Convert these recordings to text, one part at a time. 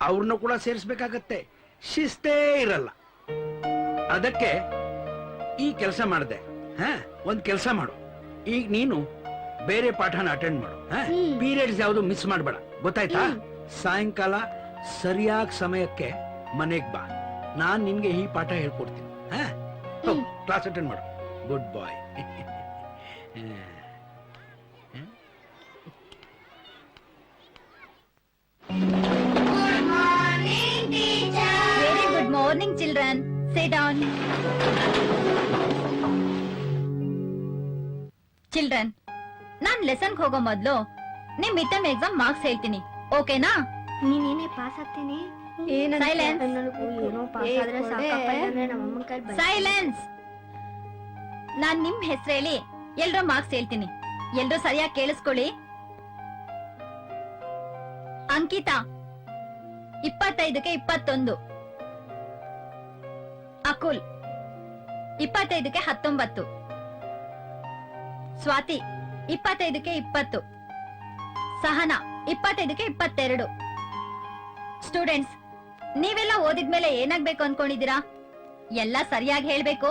ಅವ್ರನ್ನ ಕೂಡ ಸೇರಿಸ್ಬೇಕಾಗತ್ತೆ. ಶಿಸ್ತೇ ಇರಲ್ಲ. ಅದಕ್ಕೆ ಈ ಕೆಲಸ ಮಾಡಿದೆ. ಒಂದ್ ಕೆಲಸ ಮಾಡು, ಈಗ ನೀನು ಬೇರೆ ಪಾಠನ ಅಟೆಂಡ್ ಮಾಡು. ಪೀರಿಯಡ್ಸ್ ಯಾವ್ದು ಮಿಸ್ ಮಾಡ್ಬೇಡ, ಗೊತ್ತಾಯ್ತಾ? ಸಾಯಂಕಾಲ ಸರಿಯಾದ ಸಮಯಕ್ಕೆ ಮನೆಗ್ ಬಾ. ನಾನ್ ನಿನ್ಗೆ ಈ ಪಾಠ ಹೇಳ್ಕೊಡ್ತೀನಿ. ಕ್ಲಾಸ್ ಅಟೆಂಡ್ ಮಾಡು. ಗುಡ್ ಬಾಯ್. Very good morning, children. Sit down. Children, ನಾನ್ ಲೆಸನ್ಗೆ ಹೋಗೋ ಮೊದ್ಲು ನಿಮ್ ಮಿಡ್ ಎಕ್ಸಾಮ್ ಮಾರ್ಕ್ಸ್ ಹೇಳ್ತೀನಿ, ಓಕೆನಾ? ನೀನೇನೆ ಪಾಸ್ ಆಗ್ತೀನಿ. ಸೈಲೆನ್ಸ್. ನಾನ್ ನಿಮ್ ಹೆಸರು ಹೇಳಿ ಎಲ್ರೂ ಮಾರ್ಕ್ಸ್ ಹೇಳ್ತೀನಿ. ಎಲ್ರೂ ಸರಿಯಾಗಿ ಕೇಳಿಸ್ಕೊಳ್ಳಿ. ಅಂಕಿತಾ 25ಕ್ಕೆ 21, ಅಕುಲ್ 25ಕ್ಕೆ 19, ಸ್ವಾತಿ 25ಕ್ಕೆ 20, ಸಹನಾ 25ಕ್ಕೆ 22. ಸ್ಟೂಡೆಂಟ್ಸ್, ನೀವೆಲ್ಲ ಓದಿದ್ಮೇಲೆ ಏನಾಗ್ಬೇಕು ಅನ್ಕೊಂಡಿದ್ದೀರಾ? ಎಲ್ಲ ಸರಿಯಾಗಿ ಹೇಳ್ಬೇಕು,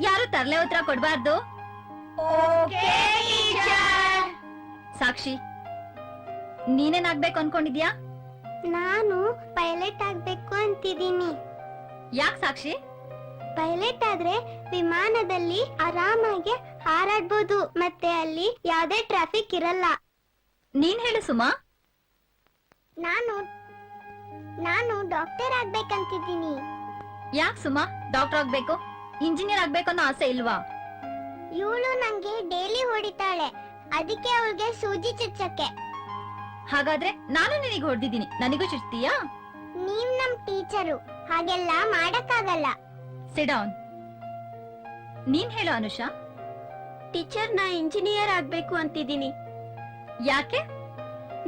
ಯಾರು ತರಲೆ ಉತ್ತರ ಕೊಡ್ಬಾರ್ದು. ಸಾಕ್ಷಿ, ನೀನೇನಾಗ್ಬೇಕು ಅನ್ಕೊಂಡಿದ್ಯಾ? ನಾನು ಪೈಲಟ್ ಆಗ್ಬೇಕು ಅಂತಿದ್ದೀನಿ. ಯಾಕೆ ಸಾಕ್ಷಿ? ಪೈಲಟ್ ಆದ್ರೆ ವಿಮಾನದಲ್ಲಿ ಆರಾಮಾಗಿ ಹಾರಾಡ್ಬೋದು, ಮತ್ತೆ ಅಲ್ಲಿ ಯಾವ್ದೇ ಟ್ರಾಫಿಕ್ ಇರಲ್ಲ. ನೀನ್ ಹೇಳು ಸುಮಾ. ನಾನು ಡಾಕ್ಟರ್ ಆಗ್ಬೇಕಂತಿದ್ದೀನಿ. ಯಾಕೆ ಸುಮಾ ಡಾಕ್ಟರ್ ಆಗ್ಬೇಕು? ಇಂಜಿನಿಯರ್ ಆಗ್ಬೇಕು ಅನ್ನೋ ಆಸೆ ಇಲ್ವಾ? ಇವಳು ನಂಗೆ ಡೈಲಿ ಹೊಡಿತಾಳೆ, ಅದಕ್ಕೆ ಅವಳಿಗೆ ಸೂಜಿ ಚುಚ್ಚಕ್ಕೆ. ಹಾಗಾದ್ರೆ ನಾನು ನಿನಗೆ ಹೊಡೆದಿದ್ದೀನಿ, ನನಗೂ ಚುಚ್ತೀಯಾ? ನೀವ್ ನಮ್ ಟೀಚರು, ಹಾಗೆಲ್ಲ ಮಾಡಕ್ಕಾಗಲ್ಲ. Sit down. ನೀನ್ ಹೇಳು ಅನುಷಾ. ಟೀಚರ್, ನಾ ಇಂಜಿನಿಯರ್ ಆಗ್ಬೇಕು ಅಂತಿದ್ದೀನಿ. ಯಾಕೆ?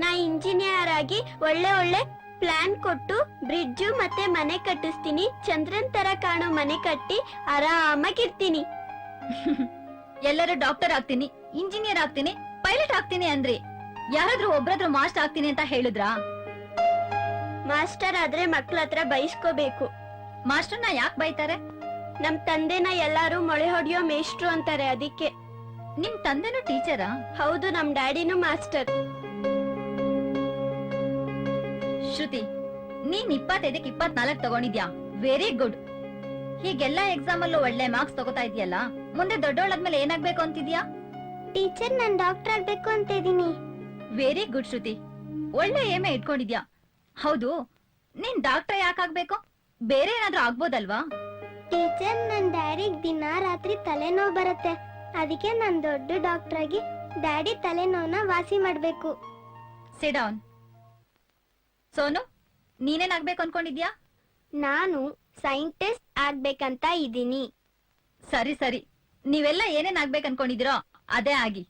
ನಾ ಇಂಜಿನಿಯರ್ ಆಗಿ ಒಳ್ಳೆ ಒಳ್ಳೆ ಪ್ಲಾನ್ ಕೊಟ್ಟು ಬ್ರಿಡ್ಜು ಮತ್ತೆ ಮನೆ ಕಟ್ಟಿಸ್ತೀನಿ. ಚಂದ್ರನ್ ತರ ಕಾಣೋ ಮನೆ ಕಟ್ಟಿ ಆರಾಮಾಗಿರ್ತೀನಿ. ಎಲ್ಲರೂ ಡಾಕ್ಟರ್ ಆಗ್ತೀನಿ, ಇಂಜಿನಿಯರ್ ಆಗ್ತೀನಿ, ಪೈಲಟ್ ಆಗ್ತೀನಿ ಅಂದ್ರಿ. ಯಾರಾದ್ರೂ ಒಬ್ರಾದ್ರೂ ಮಾಸ್ಟರ್ ಆಗ್ತೀನಿ ಅಂತ ಹೇಳಿದ್ರಾ? ಮಾಸ್ಟರ್ ಆದ್ರೆ ಮಕ್ಳ ಹತ್ರ ಬೈಸ್ಕೋಬೇಕು. ಮಾಸ್ಟರ್ನ ಯಾಕೆ ಬೈತಾರೆ? ನಮ್ ತಂದೆನ ಎಲ್ಲಾರು ಮೊಳೆ ಹೊಡಿಯೋ ಮೇಷ್ಟ್ರು ಅಂತಾರೆ, ಅದಕ್ಕೆ. ನಿಮ್ ತಂದೆನೂ ಟೀಚರಾ? ಹೌದು, ನಮ್ ಡ್ಯಾಡಿನೂ ಮಾಸ್ಟರ್. ಶ್ರುತಿ, ನೀನ್ 25ಕ್ಕೆ 24 ತಗೊಂಡಿದ್ಯಾ? Very good. ಹೀಗೆಲ್ಲಾ ಎಕ್ಸಾಮ್ ಅಲ್ಲೂ ಒಳ್ಳೆ ಮಾರ್ಕ್ಸ್ ತಗೋತಾ ಇದೆಯಲ್ಲ, ಮುಂದೆ ದೊಡ್ಡೋಳಾದ್ಮೇಲೆ ಏನಾಗ್ಬೇಕು ಅಂತಿದ್ಯಾ? ಟೀಚರ್, ನಾನ್ ಡಾಕ್ಟರ್ ಆಗ್ಬೇಕು ಅಂತ ಇದೀನಿ. ವೆರಿ ಗುಡ್ ಶ್ರುತಿ, ಒಳ್ಳೆ ಏಮೆ ಇಟ್ಕೊಂಡಿದ್ಯಾ. ಹೌದು, ನೀನ್ ಡಾಕ್ಟರ್ ಯಾಕಾಗ್ಬೇಕು? ಬೇರೆ ಏನಾದ್ರೂ ಆಗ್ಬೋದಲ್ವಾ? ಟೀಚರ್, ನನ್ ಡ್ಯಾಡಿಗ್ ದಿನ ರಾತ್ರಿ ತಲೆನೋವು ಬರುತ್ತೆ, ಅದಕ್ಕೆ ನಾನ್ ದೊಡ್ಡ ಡಾಕ್ಟರ್ ಆಗಿ ಡ್ಯಾಡಿ ತಲೆನೋವನ್ನ ವಾಸಿ ಮಾಡ್ಬೇಕು. Sit down. ಸೋನು, ನೀನೇನಾಗ್ಬೇಕು ಅನ್ಕೊಂಡಿದ್ಯಾ? ನಾನು ಸೈಂಟಿಸ್ಟ್ ಆಗ್ಬೇಕಂತ ಇದೀನಿ. ಸರಿ ಸರಿ, ನೀವೆಲ್ಲ ಏನೇನ್ ಆಗ್ಬೇಕು ಅನ್ಕೊಂಡಿದಿರೋ ಅದೇ ಆಗಿ.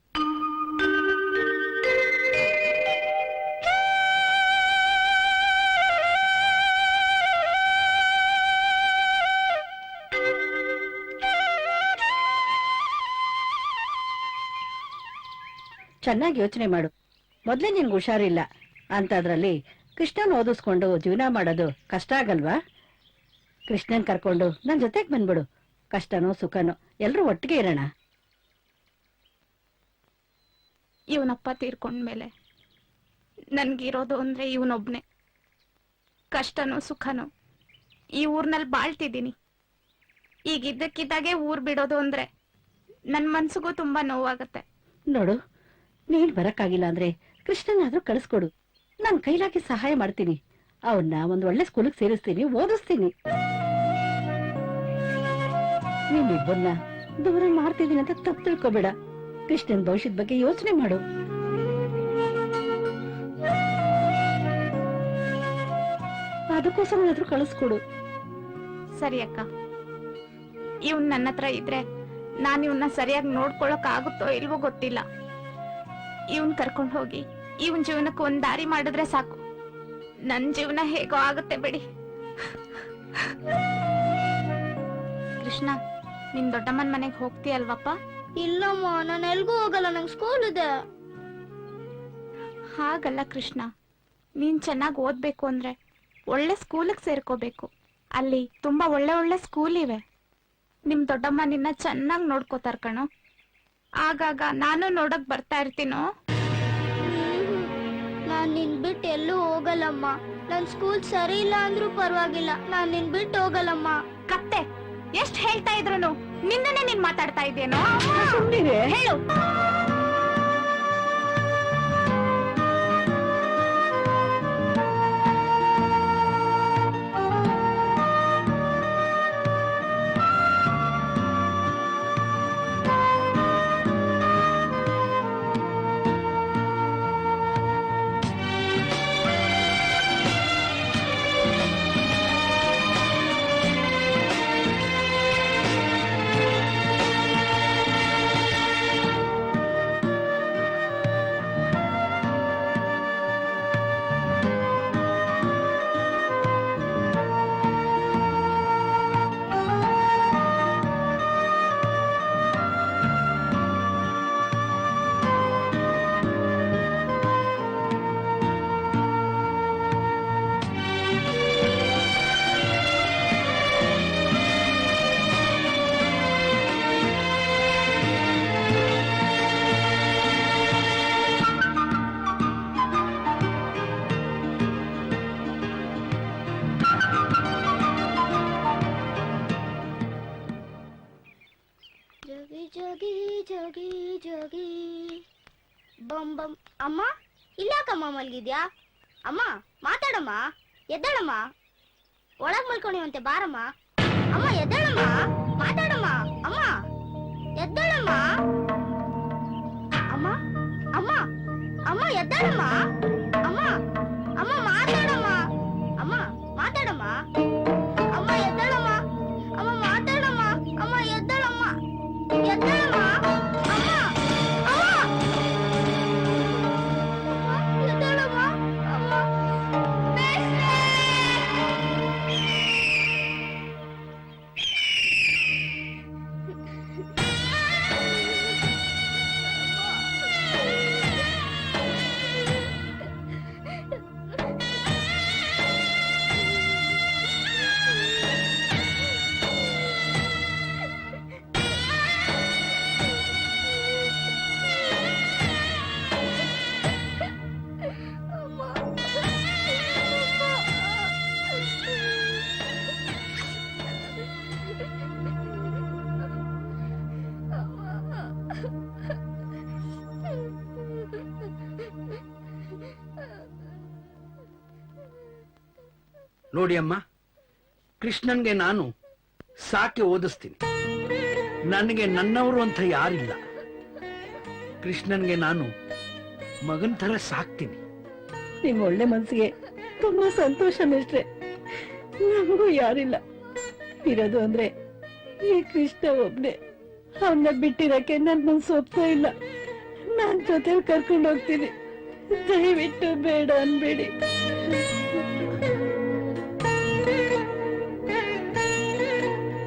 ಚೆನ್ನಾಗಿ ಯೋಚನೆ ಮಾಡು. ಮೊದ್ಲೇ ನಿನ್ಗೆ ಹುಷಾರಿಲ್ಲ ಅಂತದ್ರಲ್ಲಿ ಕೃಷ್ಣನ್ ಓದಿಸ್ಕೊಂಡು ಜೀವನ ಮಾಡೋದು ಕಷ್ಟ ಆಗಲ್ವಾ? ಕೃಷ್ಣನ್ ಕರ್ಕೊಂಡು ನನ್ ಜೊತೆಗ್ ಬಂದ್ಬಿಡು. ಕಷ್ಟನೋ ಸುಖನೋ ಎಲ್ರೂ ಒಟ್ಟಿಗೆ ಇರೋಣ. ಇವನಪ್ಪ ತೀರ್ಕೊಂಡ್ಮೇಲೆ ನನ್ಗಿರೋದು ಅಂದ್ರೆ ಇವನೊಬ್ನೇ. ಕಷ್ಟನೋ ಸುಖನೋ ಈ ಊರ್ನಲ್ಲಿ ಬಾಳ್ತಿದ್ದೀನಿ. ಈಗ ಇದ್ದಕ್ಕಿದ್ದಾಗೆ ಊರ್ ಬಿಡೋದು ಅಂದ್ರೆ ನನ್ ಮನ್ಸಿಗೂ ತುಂಬಾ ನೋವಾಗತ್ತೆ. ನೋಡು, ನೀನ್ ಬರಕ್ಕಾಗಿಲ್ಲ ಅಂದ್ರೆ ಕೃಷ್ಣನಾದ್ರೂ ಕಳಿಸ್ಕೊಡು. ನಾನ್ ಕೈಲಾಗಿ ಸಹಾಯ ಮಾಡ್ತೀನಿ. ಅವನ್ನ ಒಂದ್ ಒಳ್ಳೆ ಸ್ಕೂಲಿಗೆ ಸೇರಿಸ್ತೀನಿ, ಓದಿಸ್ತೀನಿ. ನೀನಿಬ್ಬನ್ನ ದೂರ ಮಾಡ್ತಿದ್ದೀನಿ ಅಂತ ತಪ್ಪು ತಿಳ್ಕೊಬೇಡ. ಕೃಷ್ಣನ್ ಭವಿಷ್ಯದ ಬಗ್ಗೆ ಯೋಚನೆ ಮಾಡು. ಅದಕ್ಕೋಸ್ಕರ ಕಳಿಸ್ಕೊಡು. ಸರಿ ಅಕ್ಕ, ಇವನ್ ನನ್ನ ಹತ್ರ ಇದ್ರೆ ನಾನ್ ಇವನ್ನ ಸರಿಯಾಗಿ ನೋಡ್ಕೊಳಕ್ ಆಗುತ್ತೋ ಇಲ್ವೋ ಗೊತ್ತಿಲ್ಲ. ಇವನ್ ಕರ್ಕೊಂಡ್ ಹೋಗಿ ಇವನ್ ಜೀವನಕ್ಕೆ ಒಂದ್ ದಾರಿ ಮಾಡಿದ್ರೆ ಸಾಕು. ನನ್ ಜೀವನ ಹೇಗೋ ಆಗುತ್ತೆ ಬಿಡಿ. ಕೃಷ್ಣ, ನಿನ್ ದೊಡ್ಡಮ್ಮನ್ ಮನೆಗ್ ಹೋಗ್ತೀಯಲ್ವಪ್ಪ? ಇಲ್ಲಮ್ಮ, ನಾನು ಎಲ್ಗೂ ಹೋಗಲ್ಲ, ನಂಗೆ ಸ್ಕೂಲ್ ಇದೆ. ಹಾಗಲ್ಲ ಕೃಷ್ಣ, ನೀನ್ ಚೆನ್ನಾಗಿ ಓದ್ಬೇಕು ಅಂದ್ರೆ ಒಳ್ಳೆ ಸ್ಕೂಲಿಗೆ ಸೇರ್ಕೋಬೇಕು. ಅಲ್ಲಿ ತುಂಬಾ ಒಳ್ಳೆ ಒಳ್ಳೆ ಸ್ಕೂಲ್ ಇವೆ. ನಿಮ್ ದೊಡ್ಡಮ್ಮ ನಿನ್ನ ಚೆನ್ನಾಗಿ ನೋಡ್ಕೋತಾರ ಕಣೋ. ಆಗಾಗ ನಾನು ನೋಡಕ್ ಬರ್ತಾ ಇರ್ತೀನೋ. ನಾನ್ ನಿನ್ ಬಿಟ್ಟು ಎಲ್ಲೂ ಹೋಗಲ್ಲಮ್ಮ. ನನ್ ಸ್ಕೂಲ್ ಸರಿ ಇಲ್ಲ ಅಂದ್ರೂ ಪರವಾಗಿಲ್ಲ, ನಾನ್ ನಿನ್ ಬಿಟ್ಟು ಹೋಗಲ್ಲಮ್ಮ. ಕತ್ತೆ ಎಷ್ಟ್ ಹೇಳ್ತಾ ಇದ್ರು ನಿನ್ನನೆ ನೀನ್ ಮಾತಾಡ್ತಾ ಇದ್ದೇನೋ. ಸುಮ್ಮನಿರೇ. ಹೇಳು. ಜೋಗಿ ಜೋಗಿ ಜೋಗಿ ಜೋಗಿ ಬಂ ಬಂ. ಅಮ್ಮ ಇಲ್ಲಾಕಮ್ಮ ಮಲ್ಗಿದ್ಯಾ? ಅಮ್ಮ ಮಾತಾಡಮ್ಮ, ಎದ್ದಳಮ್ಮ. ಒಳಗ್ ಮಲ್ಕೊಂಡಿವಂತೆ ಬಾರಮ್ಮ. ಅಮ್ಮ ಎದ್ದಳಮ್ಮ, ಮಾತಾಡಮ್ಮ. ಅಮ್ಮ ಎದ್ದಳಮ್ಮ. ಅಮ್ಮ ಅಮ್ಮ ಅಮ್ಮ ಎದ್ದಳಮ್ಮ. ಅಮ್ಮ ಅಮ್ಮ ಮಾತಾಡಮ್ಮ. ಅಮ್ಮ ಮಾತಾಡಮ್ಮ. ಅಮ್ಮ ಎದ್ದಳಮ್ಮ. ಅಮ್ಮ ಮಾತಾಡಮ್ಮ. ಅಮ್ಮ ಎದ್ದಳಮ್ಮ. ಎದ್ದಳಮ್ಮ. ಅಮ್ಮ ಅಮ್ಮ ಎದ್ದಳಮ್ಮ. ಅಮ್ಮ ಬೇಸ್ರೆ. ನೋಡಿ ಅಮ್ಮ, ಕೃಷ್ಣನ್ಗೆ ನಾನು ಸಾಕಿ ಓದಿಸ್ತೀನಿ. ನನಗೆ ನನ್ನವರು ಅಂತ ಯಾರಿಲ್ಲ. ಕೃಷ್ಣನ್ಗೆ ನಾನು ಮಗನ್ ತರ ಸಾಕ್ತೀನಿ. ನಿಮ್ ಒಳ್ಳೆ ಮನ್ಸಿಗೆ ತುಂಬಾ ಸಂತೋಷ ಮಿಸ್ಟ್ರೆ. ನಮಗೂ ಯಾರಿಲ್ಲ. ಇರೋದು ಅಂದ್ರೆ ಈ ಕೃಷ್ಣ ಒಬ್ನೇ. ಅವನ್ನ ಬಿಟ್ಟಿರಕ್ಕೆ ನನ್ ಮನ್ಸು ಒಪ್ತಾ ಇಲ್ಲ. ನಾನ್ ಜೊತೆಲಿ ಕರ್ಕೊಂಡು ಹೋಗ್ತೀನಿ. ದಯವಿಟ್ಟು ಬೇಡ ಅನ್ಬೇಡಿ.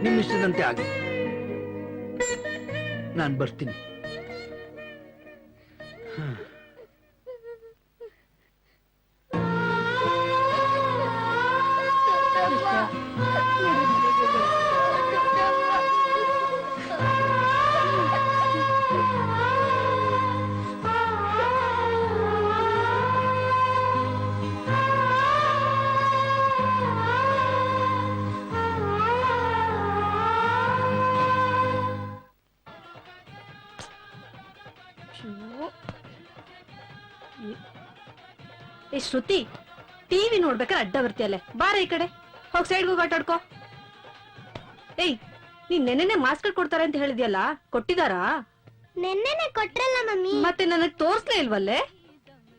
ನಿಮ್ಮ ಇಷ್ಟದಂತೆ ಆಗಿ ನಾನು ಬರ್ತೀನಿ. ಏ ಶ್ರುತಿ, ಟಿವಿ ನೋಡ್ಬೇಕಾದ್ರೆ ಅಡ್ಡ ಬರ್ತೀಯಲ್ಲ. ಬಾರ ಈ ಕಡೆ ಹೋಗ್ ಸೈಡ್ಗೆ ಹೋಗಿ ಆಟಾಡ್ಕೋ. ಏಯ್, ನೀನ್ ನೆನ್ನೆನೆ ಮಾಸ್ಕ್ ಕೊಡ್ತಾರೆ ಅಂತ ಹೇಳಿದ್ಯಲ್ಲ, ಕೊಟ್ಟಿದಾರಾ? ನೆನ್ನೆನೆ ಕೊಟ್ರಲ್ಲ ಮಮ್ಮಿ. ಮತ್ತೆ ನನಗ್ ತೋರ್ಸ್ಲೇ ಇಲ್ವಲ್ಲೇ?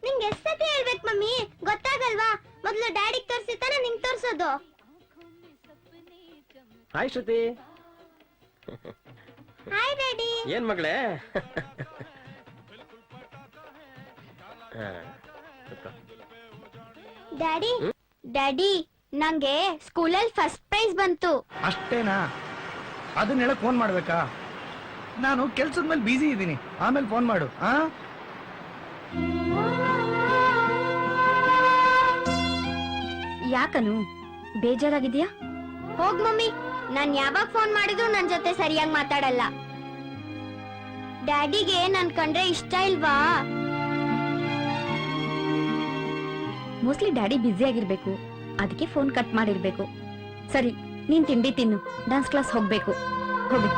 ನಿಂಗೆ ಎಷ್ಟ್ ಸತಿ ಹೇಳ್ಬೇಕು ಮಮ್ಮಿ, ಗೊತ್ತಾಗಲ್ವಾ? ಮೊದ್ಲು ಡ್ಯಾಡಿಗ್ ತೋರ್ಸಿ ತಾನೆ ನಿಂಗ್ ತೋರ್ಸೋದು. ಹಾಯ್ ಶ್ರುತಿ. Hi daddy. ಏನ್ ಮಗಳೇ? ಡ್ಯಾಡಿ ಡ್ಯಾಡಿ, ನಂಗೆ ಸ್ಕೂಲಲ್ಲಿ ಫಸ್ಟ್ ಪ್ರೈಸ್ ಬಂತು. ಅಷ್ಟೇನಾ? ಅದನ್ನ ಹೇಳಕ್ ಫೋನ್ ಮಾಡ್ಬೇಕಾ? ನಾನು ಕೆಲ್ಸದ ಮೇಲೆ ಬಿಸಿ ಇದ್ದೀನಿ, ಆಮೇಲೆ ಫೋನ್ ಮಾಡು. ಯಾಕನು ಬೇಜಾರಾಗಿದ್ಯಾ? ಹೋಗ್ ಮಮ್ಮಿ, ನಾನ್ ಯಾವಾಗ ಫೋನ್ ಮಾಡಿದ್ರು ನನ್ ಜೊತೆ ಸರಿಯಾಗಿ ಮಾತಾಡಲ್ಲ. ಡ್ಯಾಡಿಗೆ ನನ್ ಕಂಡ್ರೆ ಇಷ್ಟ ಇಲ್ವಾ? ಮೋಸ್ಟ್ಲಿ ಡ್ಯಾಡಿ ಬ್ಯುಸಿ ಆಗಿರ್ಬೇಕು, ಅದಕ್ಕೆ ಫೋನ್ ಕಟ್ ಮಾಡಿರ್ಬೇಕು. ಸರಿ, ನೀನ್ ತಿಂಡಿ ತಿನ್ನು, ಡಾನ್ಸ್ ಕ್ಲಾಸ್ ಹೋಗ್ಬೇಕು. ಹೋಗಿ.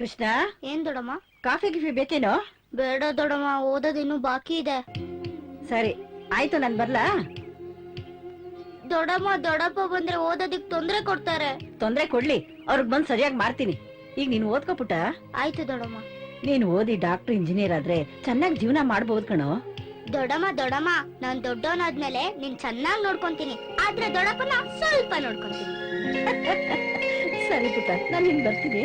ಕೃಷ್ಣ, ಏನ್ ದೊಡಮ್ಮ? ಕಾಫಿ ಗಿಫಿ ಬೇಕೇನೋ? ಬೇಡ ದೊಡಮ್ಮ, ಓದೋದಿನ್ನು ಬಾಕಿ ಇದೆ. ಸರಿ ಆಯ್ತು, ನಾನ್ ಬರ್ಲಾ? ದೊಡಮ್ಮ, ದೊಡ್ಡಪ್ಪ ಬಂದ್ರೆ ಓದೋದಿಕ್ ತೊಂದ್ರೆ ಕೊಡ್ತಾರೆ. ತೊಂದ್ರೆ ಕೊಡ್ಲಿ, ಅವ್ರಿಗೆ ಬಂದ್ ಸರಿಯಾಗಿ ಮಾಡ್ತೀನಿ. ಈಗ ನೀನ್ ಓದ್ಕೋ ಪುಟ್ಟ. ಆಯ್ತು ದೊಡಮ್ಮ. ನೀನ್ ಓದಿ ಡಾಕ್ಟರ್ ಇಂಜಿನಿಯರ್ ಆದ್ರೆ ಚೆನ್ನಾಗಿ ಜೀವನ ಮಾಡ್ಬೋದು ಕಣೋ. ದೊಡಮ್ಮ, ನಾನ್ ದೊಡ್ಡವನಾದ್ಮೇಲೆ ನೀನ್ ಚೆನ್ನಾಗ್ ನೋಡ್ಕೊಂತೀನಿ. ಆದ್ರೆ ದೊಡ್ಡಪ್ಪನ ಸ್ವಲ್ಪ ನೋಡ್ಕೊಂತೀನಿ. ಸರಿ ಪುಟ್ಟ, ನಾನ್ ಹಿಂಗ್ ಬರ್ತೀನಿ.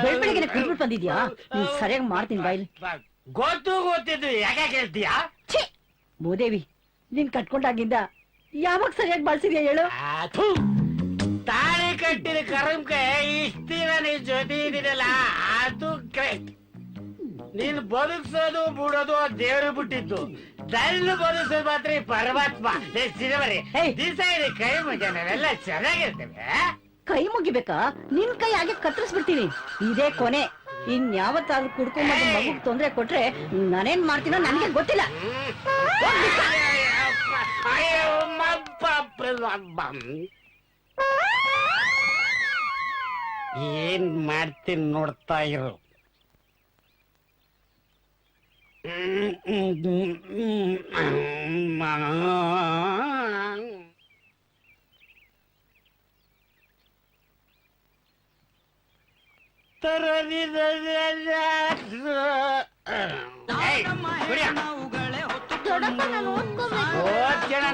ಬೆಳ್ಬೆಳಗ್ಗೆ ಕುಡ್ಬಿಟ್ಟು ಬಂದಿದ್ಯಾ? ನೀನ್ ಸರಿಯಾಗಿ ಮಾಡ್ತೀನಿ ಬಾಯ್ಲಿ. ಗೊತ್ತಿದ್ದು ಯಾಕೆ ಕೇಳ್ತೀಯಾ? ಭೂದೇವಿ, ನೀನ್ ಕಟ್ಕೊಂಡಾಗಿಂದ ಯಾವಾಗ ಸರಿಯಾಗಿ ಬಳಸಿದ್ಯಾ ಹೇಳು? ತಾಳಿ ಕಟ್ಟಿದ ಕರಂಕೆ ಇಷ್ಟ ದಿನ ನಿನ್ ಜೊತೆ ಇದ್ದೀನಲ್ಲ, ಅದು ಕರೆಕ್ಟ್. ನೀನ್ ಬದುಕ್ಸೋದು ಬಿಡೋದು ದೇವ್ರು ಬಿಟ್ಟಿದ್ದು, ದಲ್ಲು ಬದುಕ್ಸೋದು ಮಾತ್ರ ಈ ಪರಮಾತ್ಮ. ದಿವಸ ಇದೆ ಕೈ ಮುಗಿಯ, ನಾವೆಲ್ಲ ಚೆನ್ನಾಗಿರ್ತೇವೆ. ಕೈ ಮುಗಿಬೇಕಾ? ನಿನ್ ಕೈ ಹಾಗೆ ಕತ್ತರಿಸ್ಬಿಡ್ತೀನಿ. ಇದೇ ಕೊನೆ. ಇನ್ಯಾವತ್ತಾದ್ರೂ ಕುಡ್ಕೊಂಡ್ ಮಗು ತೊಂದ್ರೆ ಕೊಟ್ರೆ ನಾನೇನ್ ಮಾಡ್ತೀನೋ ನನ್ಗೆ ಗೊತ್ತಿಲ್ಲ. ಏನ್ ಮಾಡ್ತೀನಿ ನೋಡ್ತಾ ಇರು.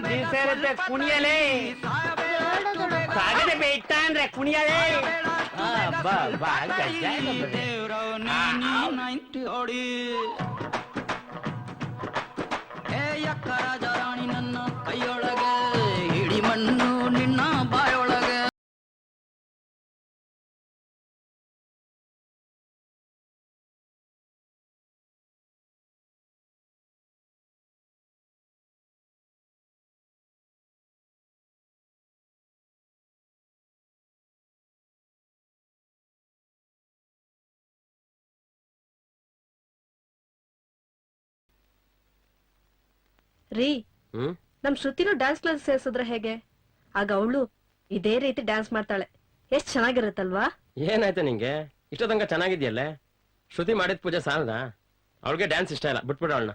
ದಿವಸ ಇರುತ್ತೆ ಕುಣಿಯಲೇ, ಸಾಗದೆ ಬೇಯ್ತ ಅಂದ್ರೆ ಕುಣಿಯಲೇ. ರಾಜಾರಾಣಿ ನನ್ನ ಕೈಯೊಳಗೆ, ಇಡಿ ಮಣ್ಣು ನಿನ್ನ ಬಾಯೊಳಗೆ. ರೀ, ನಮ್ ಶ್ರುತಿನೂ ಡ್ಯಾನ್ಸ್ ಕ್ಲಾಸ್ ಸೇರ್ಸಿದ್ರೆ ಹೇಗೆ? ಆಗ ಅವಳು ಇದೇ ರೀತಿ ಡ್ಯಾನ್ಸ್ ಮಾಡ್ತಾಳೆ. ಎಷ್ಟ್ ಚೆನ್ನಾಗಿರುತ್ತಲ್ವಾ? ಏನಾಯ್ತು ನಿಂಗೆ? ಇಷ್ಟೊತ್ತಂಗ ಚೆನ್ನಾಗಿದ್ಯಲ್ಲೇ. ಶ್ರುತಿ ಮಾಡಿದ ಪೂಜೆ ಸಾಲದ? ಅವಳಿಗೆ ಡ್ಯಾನ್ಸ್ ಇಷ್ಟ ಇಲ್ಲ, ಬಿಟ್ಬಿಡ ಅವಳನ್ನ.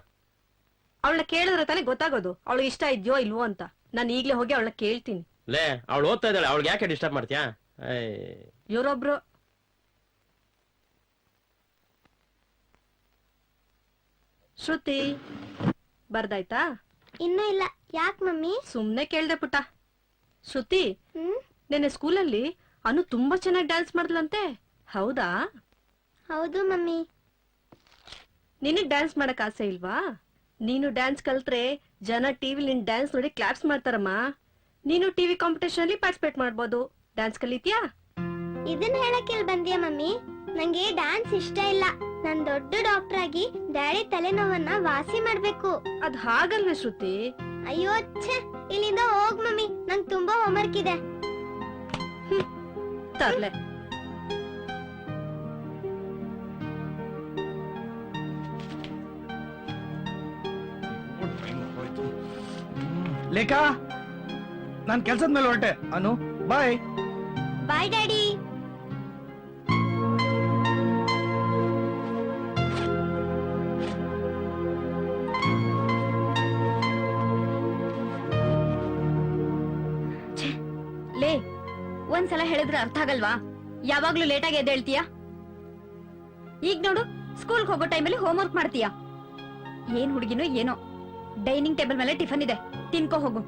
ಅವಳನ್ನ ಕೇಳಿದ್ರೆ ತಾನೇ ಗೊತ್ತಾಗೋದು ಅವಳಿಗೆ ಇಷ್ಟ ಇದ್ಯೋ ಇಲ್ವೋ ಅಂತ. ನಾನು ಈಗ್ಲೇ ಹೋಗಿ ಅವಳನ್ನ ಕೇಳ್ತೀನಿ. ಲೇ, ಅವಳು ಓದ್ತಾ ಇದ್ದಾಳೆ, ಅವಳಿಗೆ ಯಾಕೆ ಡಿಸ್ಟರ್ಬ್ ಮಾಡ್ತೀಯಾ? ಇವರೊಬ್ರು ಶ್ರುತಿ ಬರ್ದಾಯ್ತಾ? ಇನ್ನೂ ಇಲ್ಲ. ಯಾಕ್ ಮಮ್ಮಿ? ಸುಮ್ನೆ ಕೇಳ್ದೆ ಪುಟ್ಟ. ಶ್ರುತಿ, ನಿನ್ನೆ ಸ್ಕೂಲಲ್ಲಿ ಅನು ತುಂಬಾ ಚೆನ್ನಾಗಿ ಡ್ಯಾನ್ಸ್ ಮಾಡ್ಲಂತೆ, ಹೌದಾ? ಹೌದು ಮಮ್ಮಿ. ನಿನಗ್ ಡ್ಯಾನ್ಸ್ ಮಾಡಕ್ ಆಸೆ ಇಲ್ವಾ? ನೀನು ಡ್ಯಾನ್ಸ್ ಕಲ್ತ್ರೆ ಜನ ಟಿವಿ ನಿನ್ ಡ್ಯಾನ್ಸ್ ನೋಡಿ ಕ್ಲಾಪ್ಸ್ ಮಾಡ್ತಾರಮ್ಮ. ನೀನು ಟಿವಿ ಕಾಂಪಿಟೇಷನ್ ಅಲ್ಲಿ ಪಾರ್ಟಿಸಿಪೇಟ್ ಮಾಡ್ಬೋದು. ಡ್ಯಾನ್ಸ್ ಕಲಿತೀಯಾ? ಇದನ್ನ ಹೇಳಕ್ಕೆ ಬಂದ್ಯಾ ಮಮ್ಮಿ? ನಂಗೆ ಡ್ಯಾನ್ಸ್ ಇಷ್ಟ ಇಲ್ಲ. ನಾನ್ ದೊಡ್ಡ ಡಾಕ್ಟರ್ ಆಗಿ ಡ್ಯಾಡಿ ತಲೆನೋವನ್ನ ವಾಸಿ ಮಾಡ್ಬೇಕು. ಅದ್ ಹಾಗಲ್ವೇ ಶ್ರುತಿ? ಅಯ್ಯೋ ಛೆ, ಇಲ್ಲಿಂದ ಹೋಗ್ ಮಮ್ಮಿ, ನಂಗ್ ತುಂಬಾ ಹೋಮ್ವರ್ಕ್ ಇದೆ. ತರ್ಲೆ. ಲೇಖಾ, ನಾನ್ ಕೆಲ್ಸದ ಮೇಲೆ ಹೊರಟೆ. ಅನು, ಬಾಯ್. Bye daddy. ಲೇ, ಒಂದ್ಸಲ ಹೇಳಿದ್ರೆ ಅರ್ಥ ಆಗಲ್ವಾ? ಯಾವಾಗ್ಲೂ ಲೇಟಾಗಿ ಎದ್ದೇಳ್ತೀಯ. ಈಗ ನೋಡು, ಸ್ಕೂಲ್ಗೆ ಹೋಗೋ ಟೈಮಲ್ಲಿ ಹೋಮ್ವರ್ಕ್ ಮಾಡ್ತೀಯ. ಏನ್ ಹುಡುಗಿನೋ ಏನೋ. ಡೈನಿಂಗ್ ಟೇಬಲ್ ಮೇಲೆ ಟಿಫನ್ ಇದೆ, ತಿನ್ಕೋ ಹೋಗು.